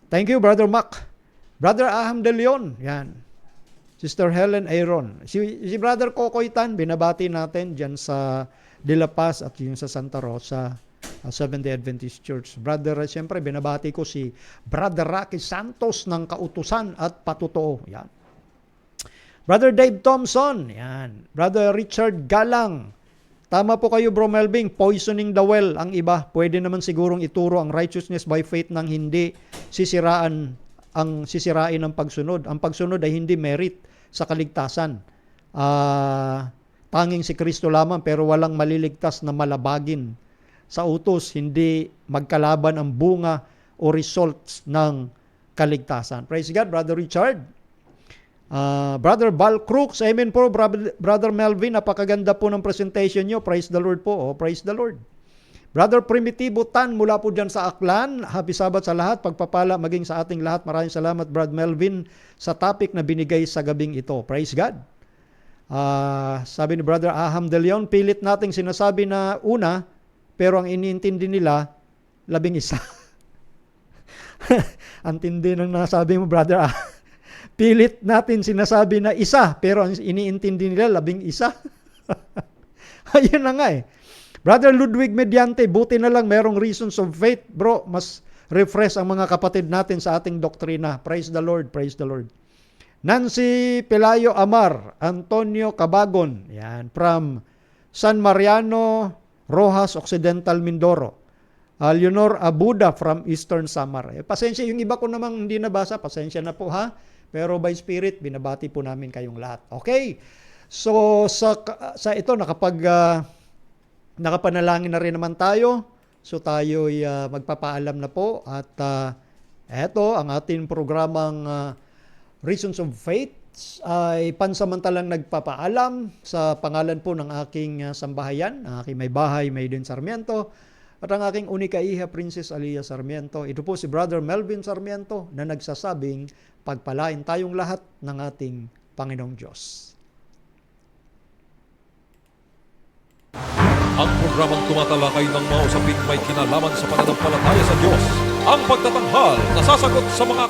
Thank you, Brother Mac. Brother Aham de Leon, yan. Sister Helen Aaron. Si Brother Kokoy Tan, binabati natin dyan sa De La Paz at yung sa Santa Rosa, Seventh-day Adventist Church. Brother, siyempre, binabati ko si Brother Rocky Santos ng Kautusan at Patutoo. Yan. Brother Dave Thompson. Yan. Brother Richard Galang. Tama po kayo, Bro Melving. Poisoning the well ang iba. Pwede naman sigurong ituro ang righteousness by faith nang hindi sisirain ang pagsunod. Ang pagsunod ay hindi merit sa kaligtasan. Tanging si Kristo lamang, pero walang maliligtas na malabagin sa utos, hindi magkalaban ang bunga o results ng kaligtasan. Praise God, Brother Richard. Brother Val Crooks, amen po. Brother Melvin, napakaganda po ng presentation nyo. Praise the Lord po. Praise the Lord. Brother Primitivo Tan mula po dyan sa Aklan. Happy Sabbath sa lahat. Pagpapala maging sa ating lahat. Maraming salamat, Brad Melvin, sa topic na binigay sa gabing ito. Praise God. Sabi ni Brother Aham de Leon, pilit nating sinasabi na una, pero ang iniintindi nila, 11. Ang tindi ng nasabi mo, Brother. Pilit natin sinasabi na isa, pero ang iniintindi nila, 11. Ayun na nga Brother Ludwig Mediante, buti na lang merong reasons of faith. Bro, mas refresh ang mga kapatid natin sa ating doktrina. Praise the Lord, praise the Lord. Nancy Pelayo Amar, Antonio Cabagon, yan, from San Mariano, Rojas, Occidental, Mindoro. Leonor Abuda from Eastern Samar. Pasensya, yung iba ko namang hindi nabasa, pasensya na po ha. Pero by Spirit, binabati po namin kayong lahat. Okay? So, sa ito, nakapanalangin na rin naman tayo. So, tayo'y magpapaalam na po. At eto, ang ating programang Reasons of Faith ay pansamantalang nagpapaalam sa pangalan po ng aking sambahayan, ang aking may bahay, Maiden Sarmiento, at ang aking unika iha, Princess Alia Sarmiento. Ito po si Brother Melvin Sarmiento na nagsasabing pagpalain tayong lahat ng ating Panginoong Diyos. Ang programang tumatalakay ng mga usaping may kinalaman sa pananampalataya sa Diyos. Ang pagtatanghal na sasagot sa mga